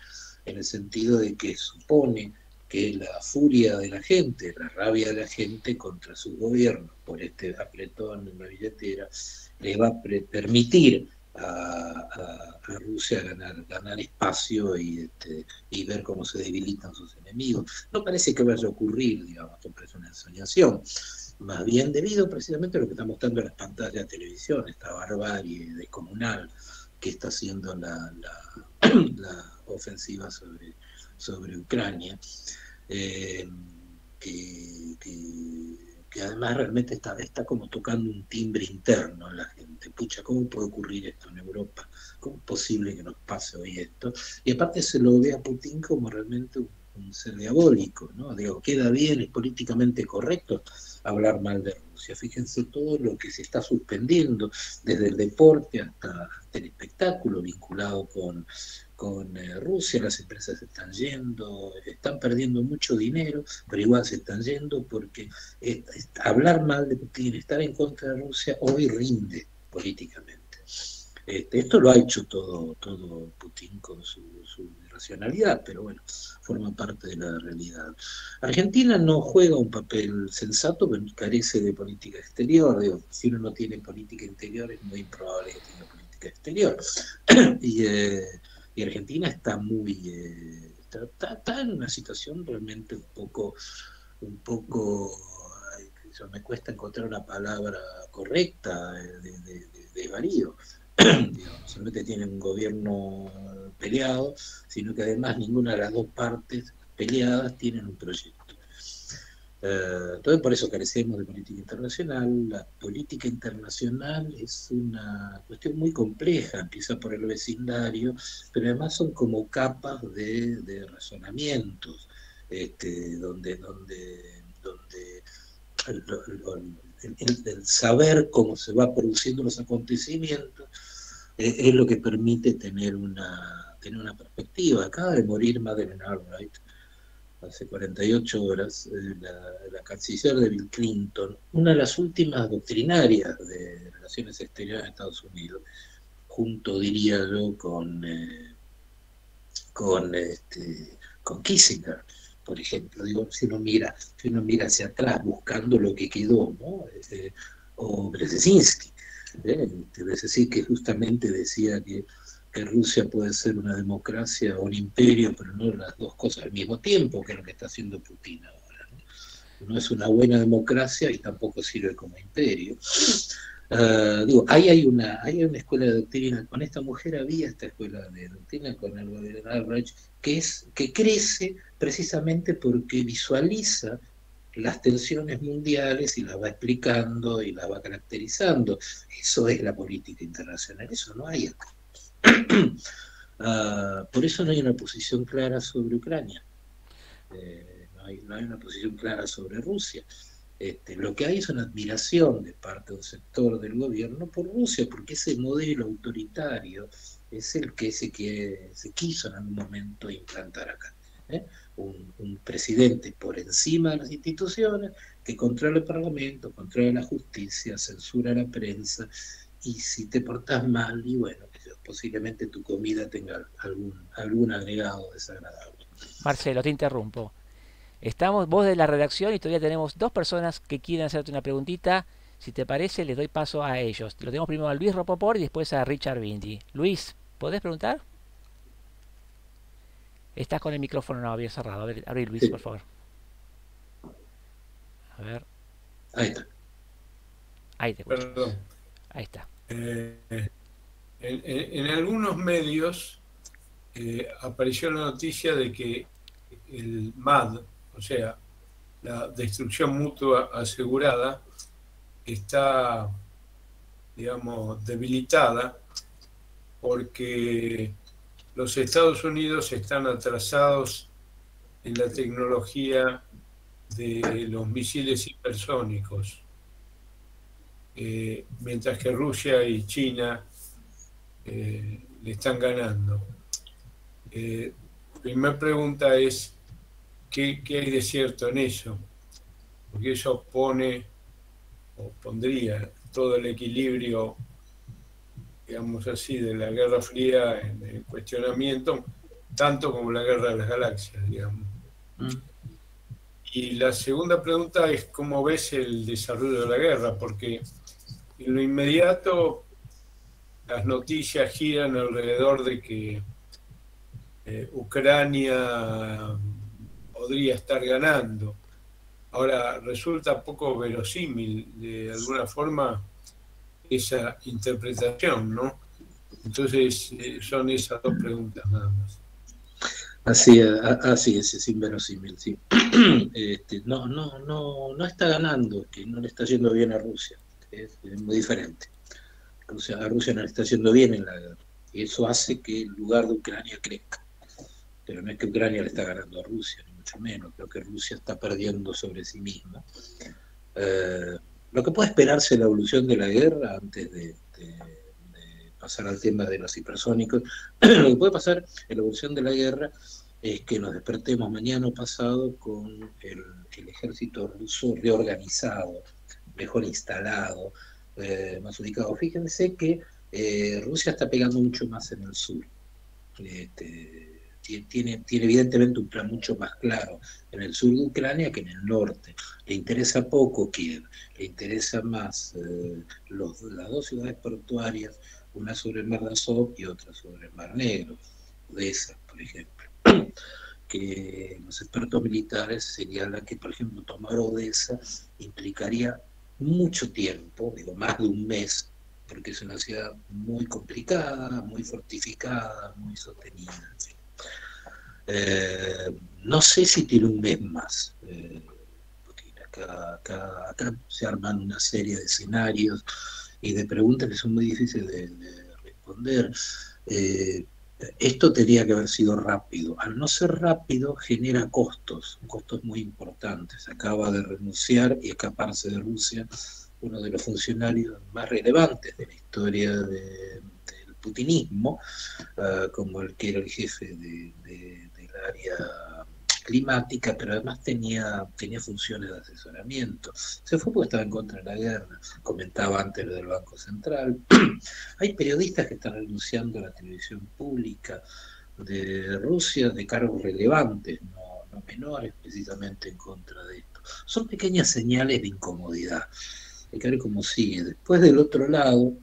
en el sentido de que supone que la furia de la gente, la rabia de la gente contra su gobierno por este apretón en la billetera, le va a permitir a Rusia ganar espacio y ver cómo se debilitan sus enemigos. No parece que vaya a ocurrir, digamos, esto parece una ensoñación, más bien debido precisamente a lo que está mostrando en las pantallas de televisión, esta barbarie descomunal que está haciendo la ofensiva sobre Ucrania, que además realmente está como tocando un timbre interno en la gente. Pucha, ¿cómo puede ocurrir esto en Europa? ¿Cómo es posible que nos pase hoy esto? Y aparte se lo ve a Putin como realmente un ser diabólico, ¿no? Digo, queda bien, es políticamente correcto hablar mal de Rusia. Fíjense todo lo que se está suspendiendo, desde el deporte hasta el espectáculo vinculado con Rusia. Las empresas se están yendo, están perdiendo mucho dinero, pero igual se están yendo porque hablar mal de Putin, estar en contra de Rusia, hoy rinde políticamente. Esto lo ha hecho todo Putin con su irracionalidad, pero bueno, forma parte de la realidad. Argentina no juega un papel sensato, pero carece de política exterior. Digo, si uno no tiene política interior, es muy improbable que tenga política exterior. Y Argentina está está en una situación realmente un poco me cuesta encontrar una palabra correcta de desvarío. No solamente tienen un gobierno peleado, sino que además ninguna de las dos partes peleadas tienen un proyecto. Entonces por eso carecemos de política internacional. La política internacional es una cuestión muy compleja, empieza por el vecindario, pero además son como capas de razonamientos, donde el saber cómo se va produciendo los acontecimientos es lo que permite tener una perspectiva. Acaba de morir Madeleine Albright hace 48 horas, la canciller de Bill Clinton, una de las últimas doctrinarias de relaciones exteriores de Estados Unidos, junto, diría yo, con Kissinger, por ejemplo. Digo, si uno mira hacia atrás buscando lo que quedó, ¿no? O Brzezinski, que justamente decía que Rusia puede ser una democracia o un imperio, pero no las dos cosas al mismo tiempo, que es lo que está haciendo Putin ahora, ¿no? No es una buena democracia y tampoco sirve como imperio. Ahí hay una escuela de doctrina. Con esta mujer había esta escuela de doctrina, con el Albright, que crece precisamente porque visualiza las tensiones mundiales y las va explicando y las va caracterizando. Eso es la política internacional, eso no hay acá. Por eso no hay una posición clara sobre Ucrania, no hay una posición clara sobre Rusia. Lo que hay es una admiración de parte de un sector del gobierno por Rusia, porque ese modelo autoritario es el que se quiso en algún momento implantar acá. Un presidente por encima de las instituciones, que controla el Parlamento, controla la justicia, censura la prensa, y si te portás mal, y bueno, posiblemente tu comida tenga algún agregado desagradable. Marcelo, te interrumpo. Estamos vos de la redacción y todavía tenemos dos personas que quieren hacerte una preguntita. Si te parece, les doy paso a ellos. Lo tenemos primero a Luis Ropopor y después a Richard Bindi. Luis, ¿podés preguntar? Estás con el micrófono no había cerrado. A ver, abrí Luis, sí, por favor. A ver. Ahí está. Ahí te escucho. Perdón. Ahí está. En algunos medios apareció la noticia de que el MAD, o sea, la destrucción mutua asegurada, está, digamos, debilitada porque los Estados Unidos están atrasados en la tecnología de los misiles hipersónicos, mientras que Rusia y China le están ganando. Primera pregunta es, ¿qué hay de cierto en eso? Porque eso pondría todo el equilibrio, digamos así, de la Guerra Fría en cuestionamiento, tanto como la Guerra de las Galaxias, digamos. Y la segunda pregunta es, ¿cómo ves el desarrollo de la guerra? Porque en lo inmediato las noticias giran alrededor de que Ucrania podría estar ganando. Ahora, resulta poco verosímil de alguna forma esa interpretación, ¿no? Entonces, son esas dos preguntas nada más. Así es inverosímil, sí. No está ganando, que no le está yendo bien a Rusia. Es muy diferente. A Rusia no le está yendo bien en la guerra. Y eso hace que el lugar de Ucrania crezca. Pero no es que Ucrania le está ganando a Rusia, ni mucho menos. Creo que Rusia está perdiendo sobre sí misma. Lo que puede esperarse la evolución de la guerra antes de pasar al tema de los hipersónicos, lo que puede pasar en la evolución de la guerra es que nos despertemos mañana o pasado con el ejército ruso reorganizado, mejor instalado, más ubicado. Fíjense que Rusia está pegando mucho más en el sur. Tiene evidentemente un plan mucho más claro en el sur de Ucrania que en el norte. Le interesa poco Kiev, le interesa más las dos ciudades portuarias, una sobre el Mar de Azov y otra sobre el Mar Negro, Odessa, por ejemplo. Que los expertos militares señalan que, por ejemplo, tomar Odessa implicaría mucho tiempo, digo, más de un mes, porque es una ciudad muy complicada, muy fortificada, muy sostenida, en fin. No sé si tiene un mes más, porque acá se arman una serie de escenarios y de preguntas que son muy difíciles de responder, Esto tenía que haber sido rápido. Al no ser rápido, genera costos muy importantes. Acaba de renunciar y escaparse de Rusia uno de los funcionarios más relevantes de la historia del putinismo, como el que era el jefe del área climática, pero además tenía funciones de asesoramiento. Se fue porque estaba en contra de la guerra. Comentaba antes lo del Banco Central. Hay periodistas que están renunciando a la televisión pública de Rusia de cargos relevantes, no menores, precisamente en contra de esto. Son pequeñas señales de incomodidad. Hay que ver cómo sigue. Después del otro lado,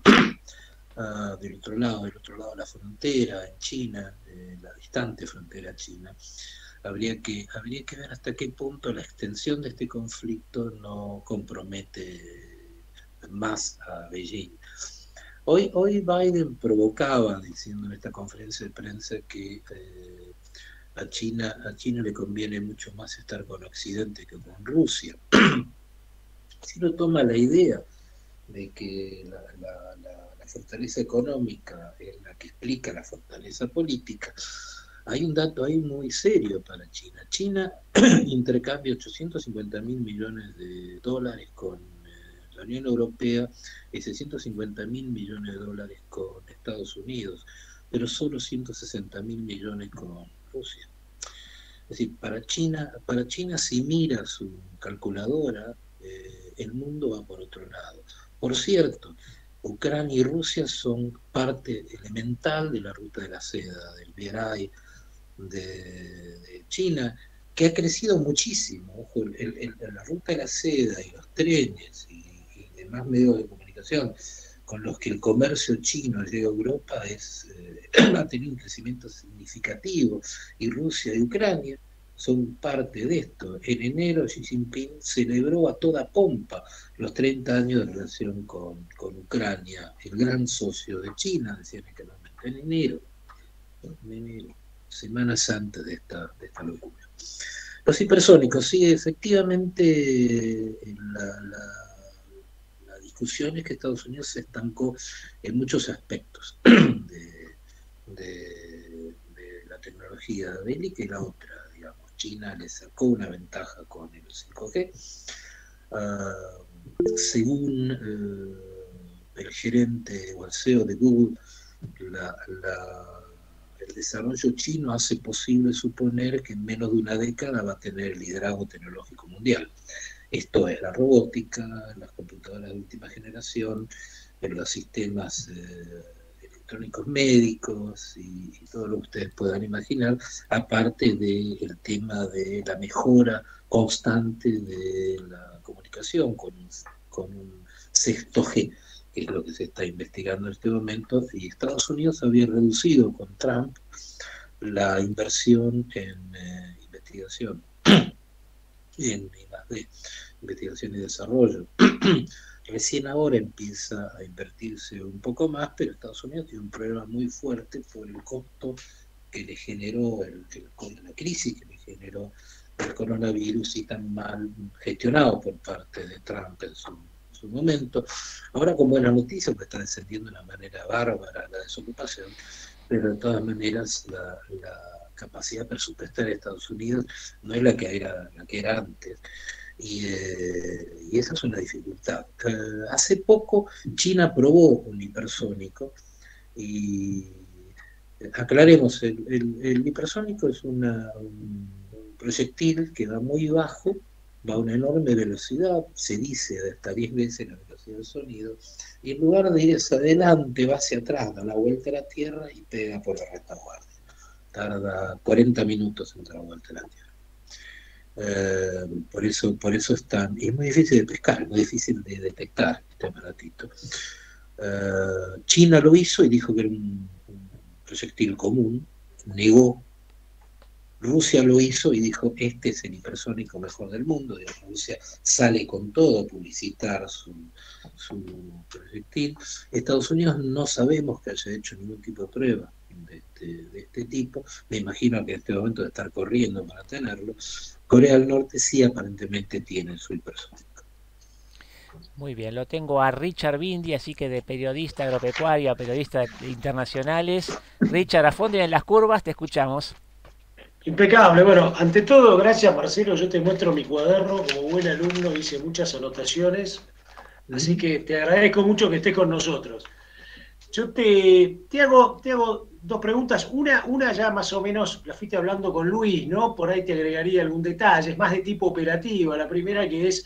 del otro lado de la frontera, en China, la distante frontera china, habría que ver hasta qué punto la extensión de este conflicto no compromete más a Beijing. Hoy Biden provocaba, diciendo en esta conferencia de prensa, que a China le conviene mucho más estar con Occidente que con Rusia. Si uno toma la idea de que la fortaleza económica es la que explica la fortaleza política, hay un dato ahí muy serio para China. China intercambia 850.000 millones de dólares con la Unión Europea y 650.000 millones de dólares con Estados Unidos, pero solo 160.000 millones con Rusia. Es decir, para China, si mira su calculadora, el mundo va por otro lado. Por cierto, Ucrania y Rusia son parte elemental de la ruta de la seda, del BRI de China, que ha crecido muchísimo. Ojo, la ruta de la seda y los trenes y demás medios de comunicación con los que el comercio chino llega a Europa ha tenido un crecimiento significativo, y Rusia y Ucrania son parte de esto. En enero Xi Jinping celebró a toda pompa los 30 años de relación con Ucrania, el gran socio de China, decían en enero, Semana Santa de esta locura. Los hipersónicos, sí, efectivamente, la discusión es que Estados Unidos se estancó en muchos aspectos de la tecnología bélica, y la otra, digamos, China le sacó una ventaja con el 5G. Según el gerente o el CEO de Google, el desarrollo chino hace posible suponer que en menos de una década va a tener el liderazgo tecnológico mundial. Esto es la robótica, las computadoras de última generación, los sistemas electrónicos médicos y todo lo que ustedes puedan imaginar, aparte del tema de la mejora constante de la comunicación con un sexto G, que es lo que se está investigando en este momento. Y Estados Unidos había reducido con Trump la inversión en investigación, en I+D, investigación y desarrollo. Recién ahora empieza a invertirse un poco más, pero Estados Unidos tiene un problema muy fuerte por el costo que le generó la crisis que le generó el coronavirus, y tan mal gestionado por parte de Trump en su momento. Ahora con buenas noticias, porque está descendiendo de una manera bárbara la desocupación, pero de todas maneras la capacidad presupuestaria de Estados Unidos no es la que era antes. Y esa es una dificultad. Hace poco China probó un hipersónico, y aclaremos, el hipersónico es un proyectil que va muy bajo, va a una enorme velocidad, se dice de hasta 10 veces la velocidad del sonido, y en lugar de ir hacia adelante va hacia atrás, da la vuelta a la Tierra y pega por la retaguardia. Tarda 40 minutos en dar la vuelta a la Tierra. Por eso es muy difícil de pescar, es muy difícil de detectar este aparatito. China lo hizo y dijo que era un proyectil común, negó. Rusia lo hizo y dijo, este es el hipersónico mejor del mundo. Rusia sale con todo a publicitar su proyectil. Estados Unidos no sabemos que haya hecho ningún tipo de prueba de este tipo. Me imagino que en este momento de estar corriendo para tenerlo. Corea del Norte sí aparentemente tiene su hipersónico. Muy bien, lo tengo a Richard Bindi, así que de periodista agropecuario a periodista internacionales. Richard, a fondo y en las curvas, te escuchamos. Impecable. Bueno, ante todo, gracias Marcelo. Yo te muestro mi cuaderno. Como buen alumno hice muchas anotaciones. Así que te agradezco mucho que estés con nosotros. Yo te hago dos preguntas. Una ya más o menos la fuiste hablando con Luis, ¿no? Por ahí te agregaría algún detalle. Es más de tipo operativa. La primera que es,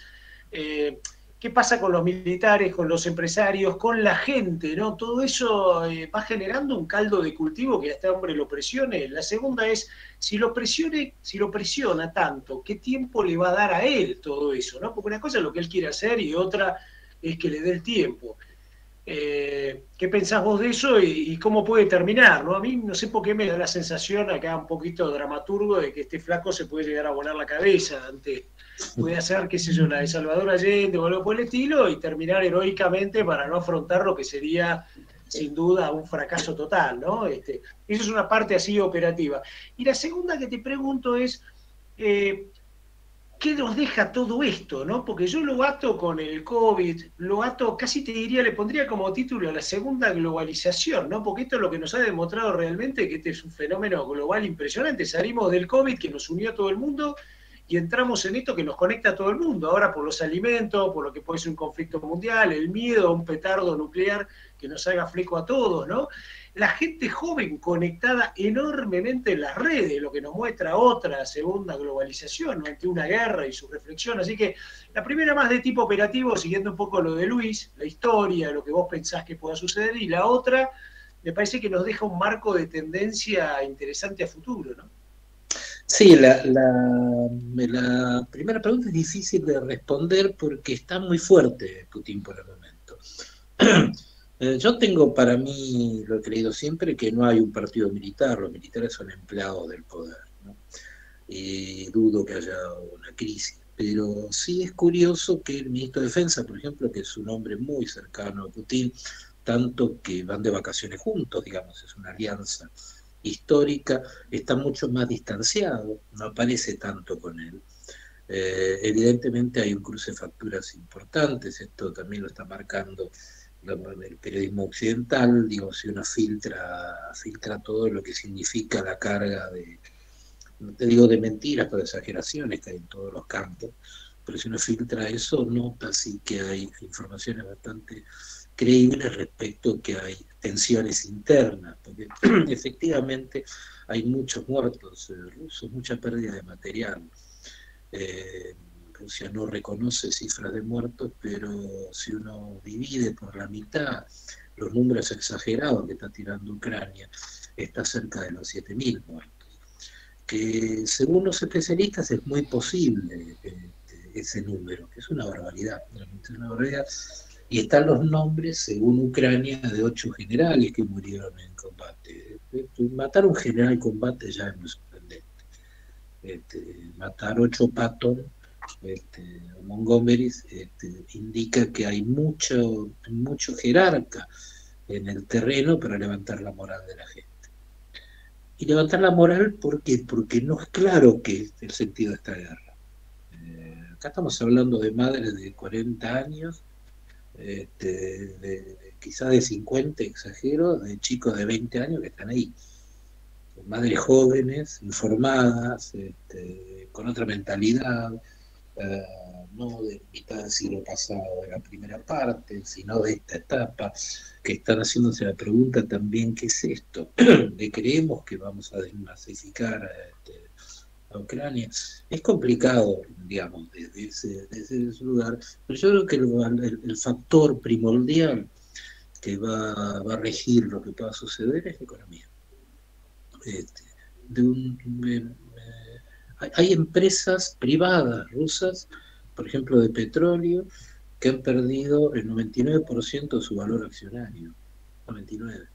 ¿qué pasa con los militares, con los empresarios, con la gente, ¿no? Todo eso va generando un caldo de cultivo que a este hombre lo presione. La segunda es, si lo presiona tanto, ¿qué tiempo le va a dar a él todo eso, ¿no? Porque una cosa es lo que él quiere hacer y otra es que le dé el tiempo. ¿Qué pensás vos de eso y cómo puede terminar? ¿No? A mí no sé por qué me da la sensación, acá un poquito dramaturgo, de que este flaco se puede llegar a volar la cabeza ante, puede hacer, qué sé yo, la de Salvador Allende o algo por el estilo y terminar heroicamente para no afrontar lo que sería sin duda un fracaso total, ¿no? Eso es una parte así operativa. Y la segunda que te pregunto es, ¿qué nos deja todo esto, no? Porque yo lo ato con el COVID, lo ato, casi te diría, le pondría como título a la segunda globalización, ¿no? Porque esto es lo que nos ha demostrado realmente que este es un fenómeno global impresionante. Salimos del COVID que nos unió a todo el mundo y entramos en esto que nos conecta a todo el mundo, ahora por los alimentos, por lo que puede ser un conflicto mundial, el miedo a un petardo nuclear que nos haga fleco a todos, ¿no? La gente joven conectada enormemente en las redes, lo que nos muestra otra segunda globalización, ante una guerra y su reflexión. Así que la primera más de tipo operativo, siguiendo un poco lo de Luis, la historia, lo que vos pensás que pueda suceder, y la otra me parece que nos deja un marco de tendencia interesante a futuro, ¿no? Sí, la primera pregunta es difícil de responder porque está muy fuerte Putin por el momento. Yo tengo para mí, lo he creído siempre, que no hay un partido militar, los militares son empleados del poder, ¿no? Y dudo que haya una crisis. Pero sí es curioso que el ministro de Defensa, por ejemplo, que es un hombre muy cercano a Putin, tanto que van de vacaciones juntos, digamos, es una alianza histórica, está mucho más distanciado, no aparece tanto con él. Evidentemente hay un cruce de facturas importantes, esto también lo está marcando el periodismo occidental, digo, si uno filtra todo lo que significa la carga de, no te digo de mentiras, pero de exageraciones que hay en todos los campos, pero si uno filtra eso, nota sí que hay informaciones bastante creíbles respecto a que hay tensiones internas, porque efectivamente hay muchos muertos rusos, mucha pérdida de material. Rusia no reconoce cifras de muertos, pero si uno divide por la mitad los números exagerados que está tirando Ucrania, está cerca de los 7.000 muertos. Que según los especialistas es muy posible ese número, que es una barbaridad, realmente es una barbaridad. Y están los nombres, según Ucrania, de 8 generales que murieron en combate. Matar a un general en combate ya es muy sorprendente. Matar 8 Patton, Montgomery, indica que hay mucho jerarca en el terreno para levantar la moral de la gente. Y levantar la moral porque no es claro que es el sentido de esta guerra. Acá estamos hablando de madres de 40 años, quizás de 50, exagero, de chicos de 20 años que están ahí. Madres jóvenes, informadas, con otra mentalidad, no de mitad del siglo pasado, de la primera parte, sino de esta etapa, que están haciéndose la pregunta también, ¿qué es esto? ¿Le creemos que vamos a desnazificar a Ucrania? Es complicado, digamos, desde ese lugar, pero yo creo que el factor primordial que va a regir lo que pueda suceder es la economía. Hay empresas privadas rusas, por ejemplo de petróleo, que han perdido el 99% de su valor accionario. 99%.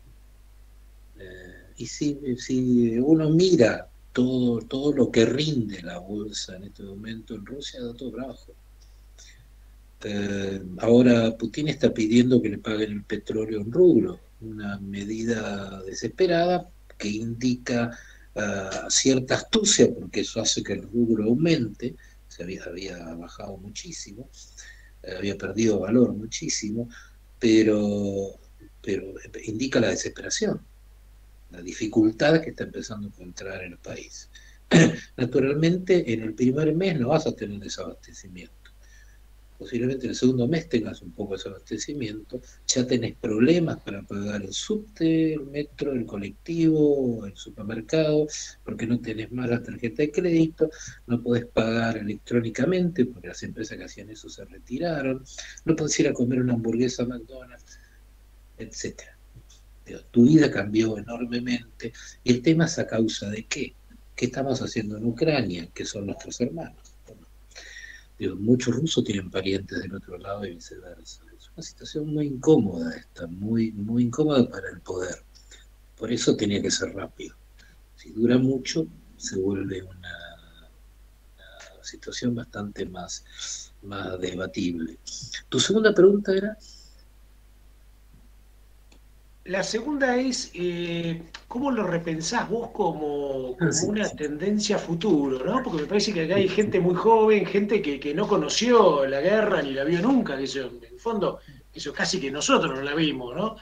Y si uno mira todo lo que rinde la bolsa en este momento en Rusia, da todo abajo. Ahora Putin está pidiendo que le paguen el petróleo en rublo, una medida desesperada que indica cierta astucia, porque eso hace que el rublo aumente, se había bajado muchísimo, había perdido valor muchísimo, pero, pero indica la desesperación, la dificultad que está empezando a encontrar en el país. Naturalmente, en el primer mes no vas a tener desabastecimiento. Posiblemente en el segundo mes tengas un poco de desabastecimiento, ya tenés problemas para pagar el subte, el metro, el colectivo, el supermercado, porque no tenés más la tarjeta de crédito, no podés pagar electrónicamente, porque las empresas que hacían eso se retiraron, no podés ir a comer una hamburguesa a McDonald's, etc. Tu vida cambió enormemente, y el tema es a causa de qué. ¿Qué estamos haciendo en Ucrania? Que son nuestros hermanos. Muchos rusos tienen parientes del otro lado y viceversa. Es una situación muy incómoda esta, muy, muy incómoda para el poder. Por eso tenía que ser rápido. Si dura mucho, se vuelve una situación bastante más debatible. ¿Tu segunda pregunta era? La segunda es, ¿cómo lo repensás vos como una tendencia a futuro, ¿no? Porque me parece que acá hay gente muy joven, gente que no conoció la guerra ni la vio nunca, que eso, en el fondo, eso casi que nosotros no la vimos, ¿no?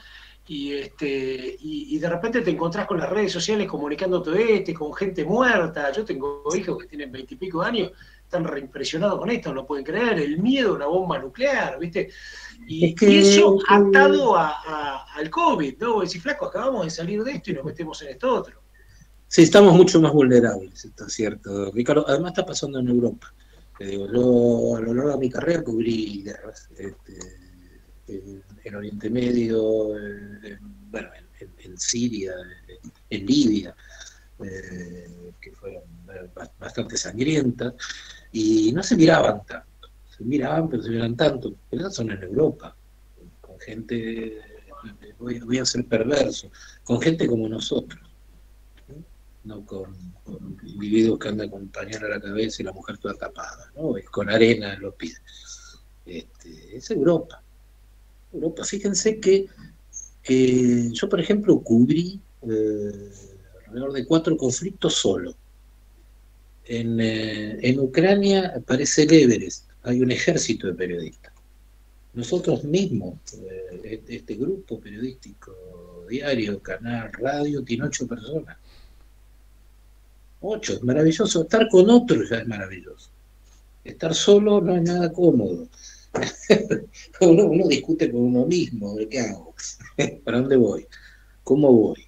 Y de repente te encontrás con las redes sociales comunicándote con gente muerta. Yo tengo hijos que tienen 20 y pico años, están reimpresionados con esto, no pueden creer, el miedo a una bomba nuclear, ¿viste? Y eso atado al COVID, ¿no? Decís, flaco, acabamos de salir de esto y nos metemos en esto otro. Sí, estamos mucho más vulnerables, esto es cierto, Ricardo. Además está pasando en Europa. Te digo, yo a lo largo de mi carrera cubrí guerras, en Oriente Medio, bueno, en Siria, en Libia, que fueron bastante sangrientas, y no se miraban tanto. Se miraban, pero se miraban tanto. Pero esas son en Europa, con gente, voy a ser perverso, con gente como nosotros, no con individuos que andan con pañal a la cabeza y la mujer toda tapada, ¿no? Con arena en los pies. Es Europa. Europa, fíjense que yo, por ejemplo, cubrí alrededor de 4 conflictos solo. En Ucrania aparece el Everest, hay un ejército de periodistas. Nosotros mismos, este grupo periodístico, diario, canal, radio, tiene 8 personas. 8, es maravilloso. Estar con otros ya es maravilloso. Estar solo no es nada cómodo. Uno discute con uno mismo, ¿qué hago? ¿Para dónde voy? ¿Cómo voy?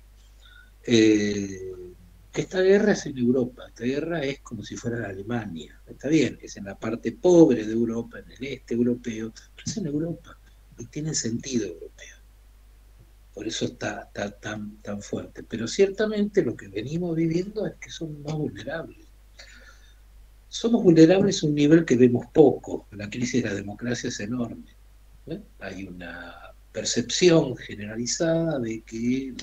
Esta guerra es en Europa, esta guerra es como si fuera en Alemania, está bien, es en la parte pobre de Europa, en el este europeo, pero es en Europa y tiene sentido europeo. Por eso está tan fuerte. Pero ciertamente lo que venimos viviendo es que somos más vulnerables. Somos vulnerables a un nivel que vemos poco. La crisis de la democracia es enorme. Hay una percepción generalizada de que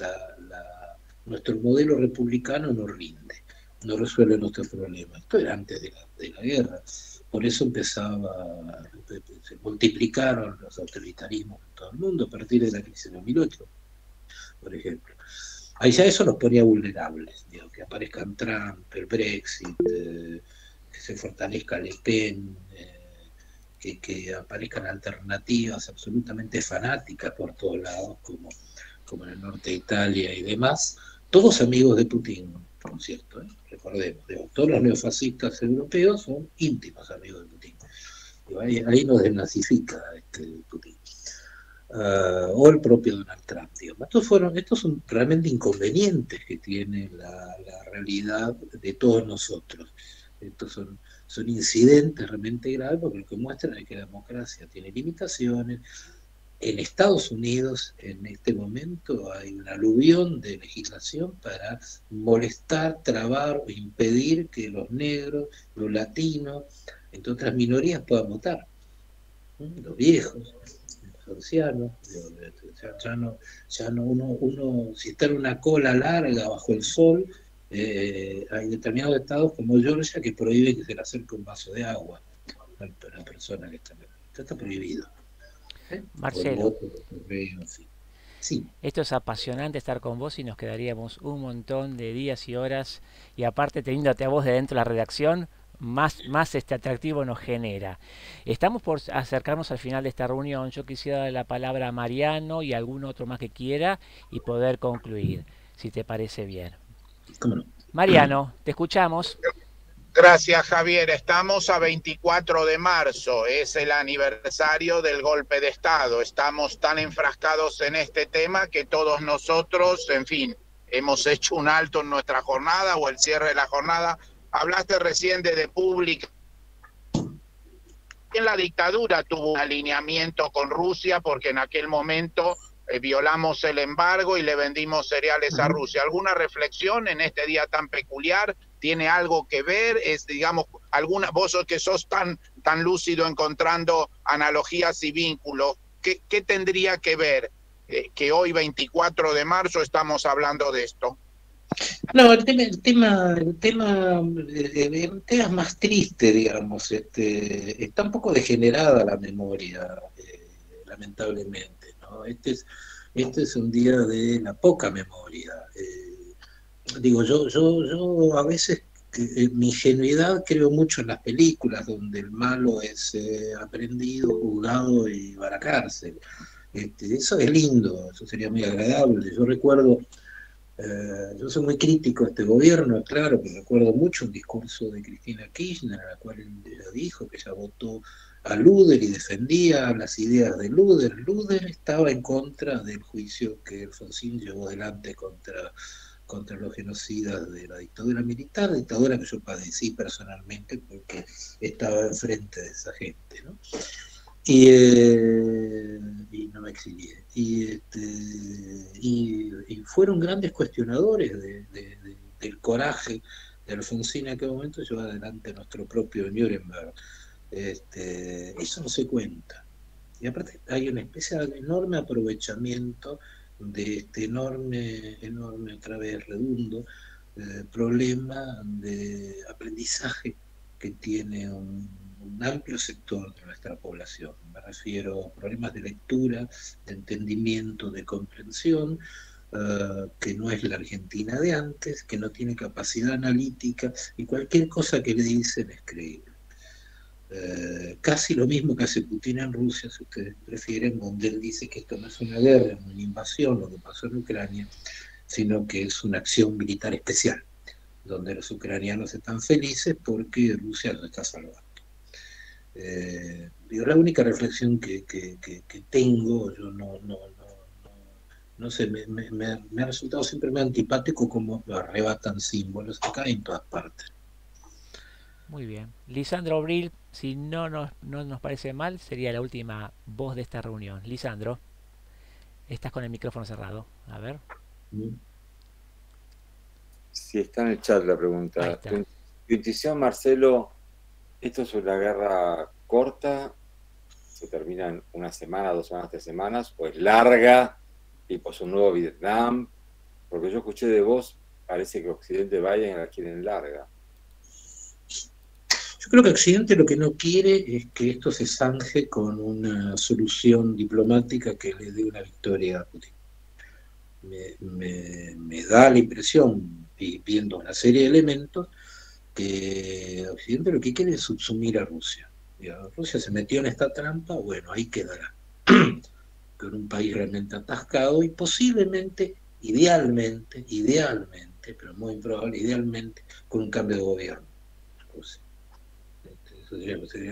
nuestro modelo republicano no rinde, no resuelve nuestros problemas. Esto era antes de la guerra. Por eso se multiplicaron los autoritarismos en todo el mundo a partir de la crisis de 2008, por ejemplo. Ahí ya eso nos ponía vulnerables, digo, que aparezcan Trump, el Brexit, que se fortalezca Le Pen, que aparezcan alternativas absolutamente fanáticas por todos lados, como en el norte de Italia y demás, todos amigos de Putin, por cierto, recordemos, todos los neofascistas europeos son íntimos amigos de Putin. Ahí nos desnazifica Putin. O el propio Donald Trump, digamos. Estos son realmente inconvenientes que tiene la realidad de todos nosotros. Estos son incidentes realmente graves porque lo que muestran es que la democracia tiene limitaciones. En Estados Unidos, en este momento, hay un aluvión de legislación para molestar, trabar o impedir que los negros, los latinos, entre otras minorías, puedan votar. Los viejos, los ancianos, ya no uno, si está en una cola larga bajo el sol, hay determinados estados como Georgia que prohíben que se le acerque un vaso de agua a la persona que está prohibido. Marcelo, sí. Esto es apasionante estar con vos y nos quedaríamos un montón de días y horas, y aparte teniéndote a vos de dentro de la redacción, más atractivo nos genera. Estamos por acercarnos al final de esta reunión. Yo quisiera dar la palabra a Mariano y a algún otro más que quiera y poder concluir, si te parece bien. ¿Cómo no? Mariano, te escuchamos. Gracias, Javier. Estamos a 24 de marzo, es el aniversario del golpe de Estado. Estamos tan enfrascados en este tema que todos nosotros, en fin, hemos hecho un alto en nuestra jornada o el cierre de la jornada. Hablaste recién de pública. En la dictadura tuvo un alineamiento con Rusia porque en aquel momento violamos el embargo y le vendimos cereales a Rusia. ¿Alguna reflexión en este día tan peculiar? ¿Tiene algo que ver? Es, digamos, vos que sos tan lúcido encontrando analogías y vínculos, ¿qué tendría que ver que hoy 24 de marzo estamos hablando de esto? No, el tema es más triste, digamos. Está un poco degenerada la memoria, lamentablemente, ¿no? Este es un día de la poca memoria. Digo, yo a veces, en mi ingenuidad, creo mucho en las películas donde el malo es aprendido, juzgado y va a la cárcel. Eso es lindo, eso sería muy agradable. Yo recuerdo, yo soy muy crítico a este gobierno, claro, pero recuerdo mucho un discurso de Cristina Kirchner, en la cual ella dijo que ella votó a Luder y defendía las ideas de Luder. Luder estaba en contra del juicio que Alfonsín llevó adelante contra los genocidas de la dictadura militar, dictadura que yo padecí personalmente porque estaba enfrente de esa gente, ¿no? Y no me exilié. Y fueron grandes cuestionadores del coraje de Alfonsín en aquel momento, llevó adelante nuestro propio Nuremberg. Eso no se cuenta. Y aparte hay una especie de enorme aprovechamiento de este enorme, otra vez redundo, problema de aprendizaje que tiene un amplio sector de nuestra población. Me refiero a problemas de lectura, de entendimiento, de comprensión, que no es la Argentina de antes, que no tiene capacidad analítica y cualquier cosa que le dicen es creíble. Casi lo mismo que hace Putin en Rusia, si ustedes prefieren, donde él dice que esto no es una guerra, no una invasión, lo que pasó en Ucrania, sino que es una acción militar especial, donde los ucranianos están felices porque Rusia los está salvando. La única reflexión que tengo, yo no sé, me ha resultado siempre muy antipático como lo arrebatan símbolos acá y en todas partes. Muy bien. Lisandro Abril, si no nos parece mal, sería la última voz de esta reunión. Lisandro, estás con el micrófono cerrado. A ver. Sí, está en el chat la pregunta. Tu intuición, Marcelo, ¿esto es una guerra corta? ¿Se termina en una semana, 2 semanas, 3 semanas? ¿O es larga y pues un nuevo Vietnam? Porque yo escuché de vos, parece que Occidente vaya y la quieren larga. Yo creo que Occidente lo que no quiere es que esto se zanje con una solución diplomática que le dé una victoria a Putin. Me da la impresión, viendo una serie de elementos, que Occidente lo que quiere es subsumir a Rusia. Rusia se metió en esta trampa, bueno, ahí quedará. Con un país realmente atascado y posiblemente, idealmente, pero muy improbable, idealmente, con un cambio de gobierno. Rusia.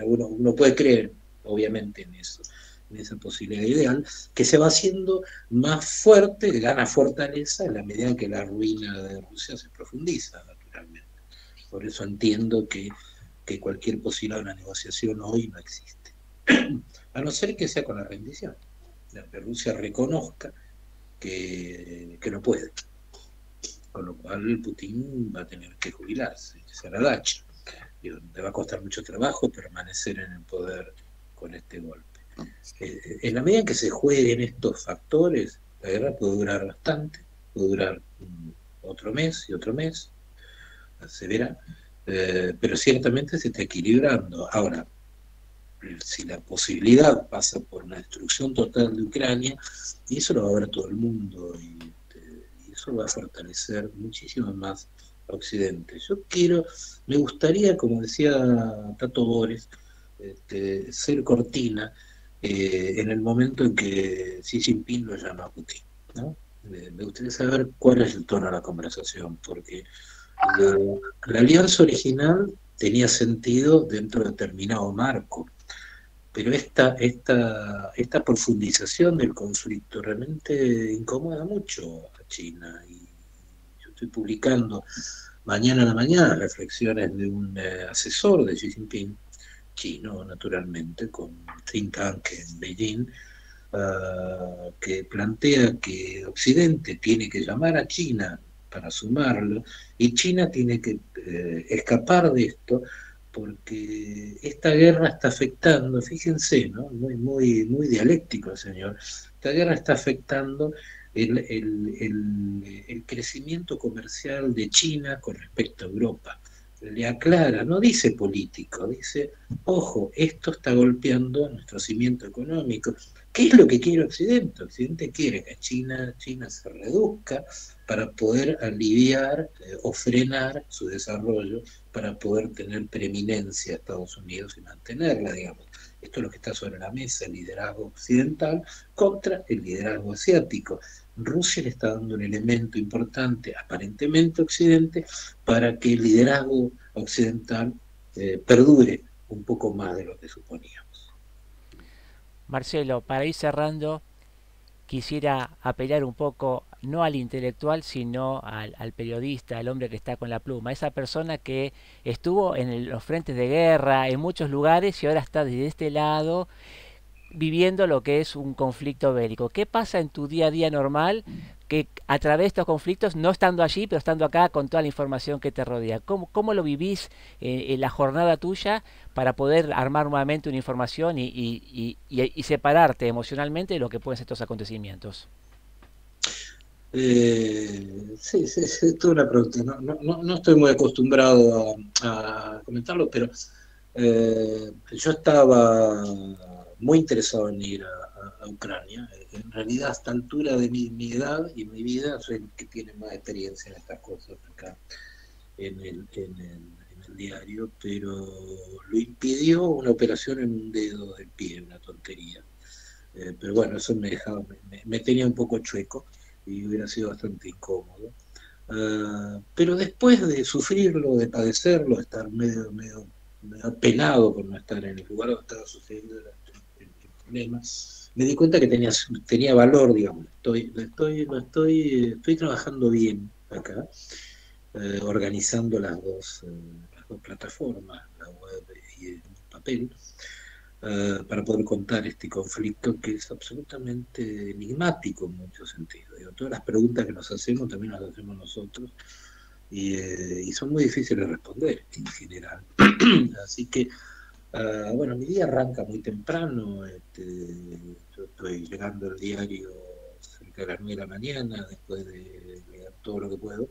Uno puede creer, obviamente, en eso, en esa posibilidad ideal, que se va haciendo más fuerte, gana fortaleza en la medida en que la ruina de Rusia se profundiza, naturalmente. Por eso entiendo que cualquier posibilidad de una negociación hoy no existe. A no ser que sea con la rendición. Que Rusia reconozca que no puede. Con lo cual Putin va a tener que jubilarse, irse a la dacha. Le va a costar mucho trabajo permanecer en el poder con este golpe. En la medida en que se jueguen estos factores, la guerra puede durar bastante, puede durar otro mes y otro mes, se verá, pero ciertamente se está equilibrando. Ahora, si la posibilidad pasa por una destrucción total de Ucrania, y eso lo va a ver todo el mundo, y eso va a fortalecer muchísimo más Occidente. Me gustaría, como decía Tato Bores, ser cortina en el momento en que Xi Jinping lo llama a Putin, ¿no? Me gustaría saber cuál es el tono de la conversación, porque la alianza original tenía sentido dentro de determinado marco, pero esta profundización del conflicto realmente incomoda mucho a China. Y yo estoy publicando mañana a la mañana reflexiones de un asesor de Xi Jinping, chino naturalmente, con un think tank en Beijing, que plantea que Occidente tiene que llamar a China para sumarlo, y China tiene que escapar de esto, porque esta guerra está afectando, fíjense, ¿no? Muy dialéctico el señor, esta guerra está afectando el crecimiento comercial de China con respecto a Europa. Le aclara, no dice político, dice, ojo, esto está golpeando nuestro cimiento económico. ¿Qué es lo que quiere Occidente? Occidente quiere que China se reduzca para poder aliviar o frenar su desarrollo, para poder tener preeminencia a Estados Unidos y mantenerla, digamos. Esto es lo que está sobre la mesa, el liderazgo occidental contra el liderazgo asiático. Rusia le está dando un elemento importante, aparentemente Occidente, para que el liderazgo occidental perdure un poco más de lo que suponíamos. Marcelo, para ir cerrando, quisiera apelar un poco, no al intelectual, sino al periodista, al hombre que está con la pluma, esa persona que estuvo en los frentes de guerra, en muchos lugares, y ahora está desde este lado viviendo lo que es un conflicto bélico. ¿Qué pasa en tu día a día normal que a través de estos conflictos, no estando allí, pero estando acá con toda la información que te rodea? ¿Cómo lo vivís en la jornada tuya para poder armar nuevamente una información y separarte emocionalmente de lo que pueden ser estos acontecimientos? Sí, es toda una pregunta. No estoy muy acostumbrado a comentarlo, pero yo estaba muy interesado en ir a Ucrania. En realidad, a esta altura de mi edad y mi vida, soy el que tiene más experiencia en estas cosas acá en el diario, pero lo impidió una operación en un dedo del pie, una tontería. Pero bueno, eso me tenía un poco chueco y hubiera sido bastante incómodo. Pero después de sufrirlo, de padecerlo, de estar medio apenado por no estar en el lugar donde estaba sucediendo el problema, me di cuenta que tenía valor, digamos. Estoy trabajando bien acá, organizando las dos plataformas, la web y el papel, para poder contar este conflicto que es absolutamente enigmático en muchos sentidos. Todas las preguntas que nos hacemos también las hacemos nosotros, y son muy difíciles de responder en general. Así que, bueno, mi día arranca muy temprano. Yo estoy llegando al diario cerca de las 9 de la mañana, después de leer todo lo que puedo,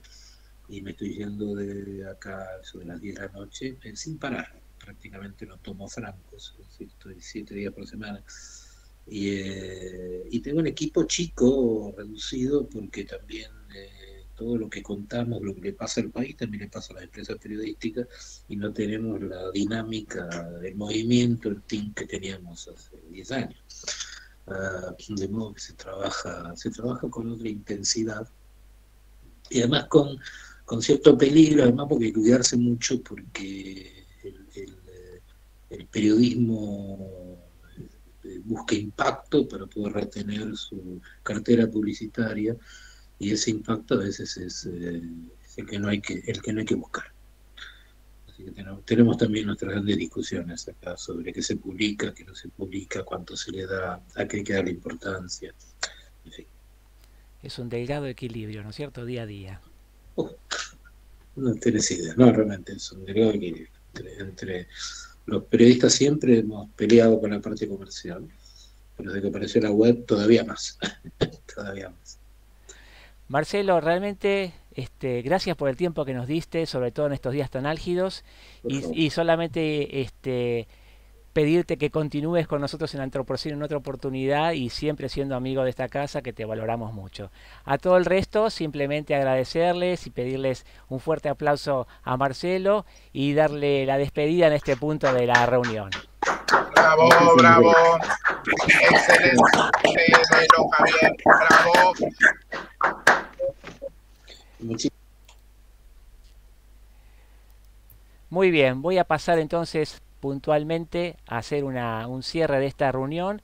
y me estoy yendo de acá sobre las 10 de la noche, sin parar. Prácticamente no tomo francos, es decir, estoy 7 días por semana. Y tengo un equipo chico, reducido, porque también todo lo que contamos, lo que le pasa al país, también le pasa a las empresas periodísticas, y no tenemos la dinámica del movimiento, el team que teníamos hace 10 años. De modo que se trabaja con otra intensidad, y además con cierto peligro, además porque hay que cuidarse mucho, porque el periodismo busca impacto para poder retener su cartera publicitaria, y ese impacto a veces es el que no hay que buscar. Así que tenemos también nuestras grandes discusiones acá sobre qué se publica, qué no se publica, cuánto se le da, a qué hay que darle importancia, en fin. Es un delgado equilibrio, ¿no es cierto? Día a día. No tenés idea, no, realmente es un delgado equilibrio. Entre los periodistas siempre hemos peleado con la parte comercial, pero desde que apareció la web todavía más. Todavía más. Marcelo, realmente gracias por el tiempo que nos diste, sobre todo en estos días tan álgidos, y solamente pedirte que continúes con nosotros en Antropoceno en otra oportunidad y siempre siendo amigo de esta casa, que te valoramos mucho. A todo el resto, simplemente agradecerles y pedirles un fuerte aplauso a Marcelo y darle la despedida en este punto de la reunión. Bravo, bravo. Excelente, Javier. Bravo. Muy bien, voy a pasar entonces puntualmente a hacer un cierre de esta reunión,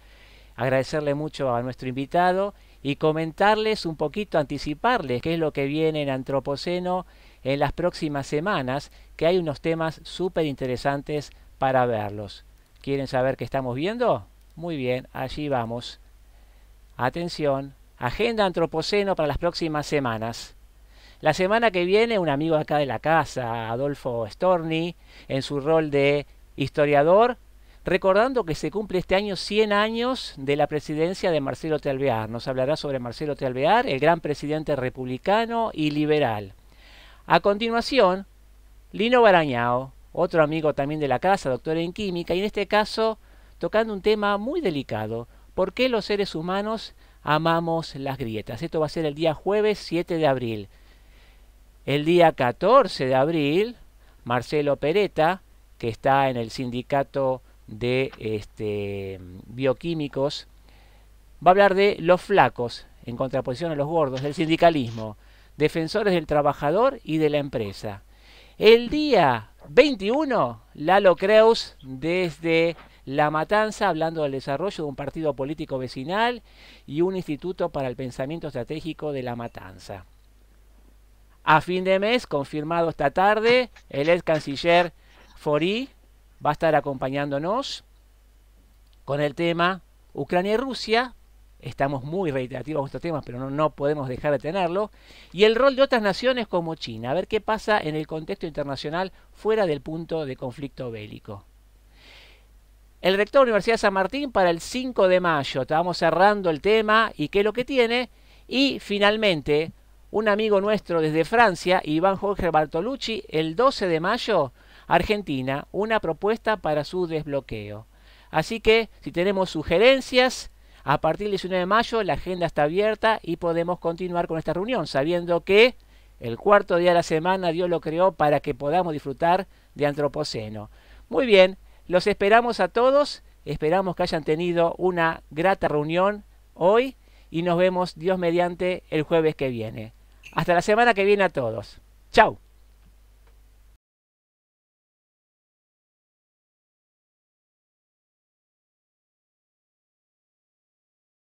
agradecerle mucho a nuestro invitado y comentarles un poquito, anticiparles qué es lo que viene en Antropoceno en las próximas semanas, que hay unos temas súper interesantes para verlos. ¿Quieren saber qué estamos viendo? Muy bien, allí vamos. Atención, agenda Antropoceno para las próximas semanas. La semana que viene, un amigo acá de la casa, Adolfo Storni, en su rol de historiador, recordando que se cumple este año 100 años de la presidencia de Marcelo T. Alvear. Nos hablará sobre Marcelo T. Alvear, el gran presidente republicano y liberal. A continuación, Lino Barañao, otro amigo también de la casa, doctor en química, y en este caso tocando un tema muy delicado. ¿Por qué los seres humanos amamos las grietas? Esto va a ser el día jueves 7 de abril. El día 14 de abril, Marcelo Peretta, que está en el sindicato de bioquímicos, va a hablar de los flacos, en contraposición a los gordos, del sindicalismo, defensores del trabajador y de la empresa. El día 21, Lalo Creus, desde La Matanza, hablando del desarrollo de un partido político vecinal y un instituto para el pensamiento estratégico de La Matanza. A fin de mes, confirmado esta tarde, el ex canciller Faury va a estar acompañándonos con el tema Ucrania y Rusia. Estamos muy reiterativos con estos temas, pero no podemos dejar de tenerlo. Y el rol de otras naciones como China. A ver qué pasa en el contexto internacional fuera del punto de conflicto bélico. El rector de la Universidad de San Martín para el 5 de mayo. Estamos cerrando el tema y qué es lo que tiene. Y finalmente, un amigo nuestro desde Francia, Iván Jorge Bartolucci, el 12 de mayo, Argentina, una propuesta para su desbloqueo. Así que, si tenemos sugerencias, a partir del 19 de mayo la agenda está abierta y podemos continuar con esta reunión, sabiendo que el cuarto día de la semana Dios lo creó para que podamos disfrutar de Antropoceno. Muy bien, los esperamos a todos, esperamos que hayan tenido una grata reunión hoy y nos vemos, Dios mediante, el jueves que viene. Hasta la semana que viene a todos. Chau.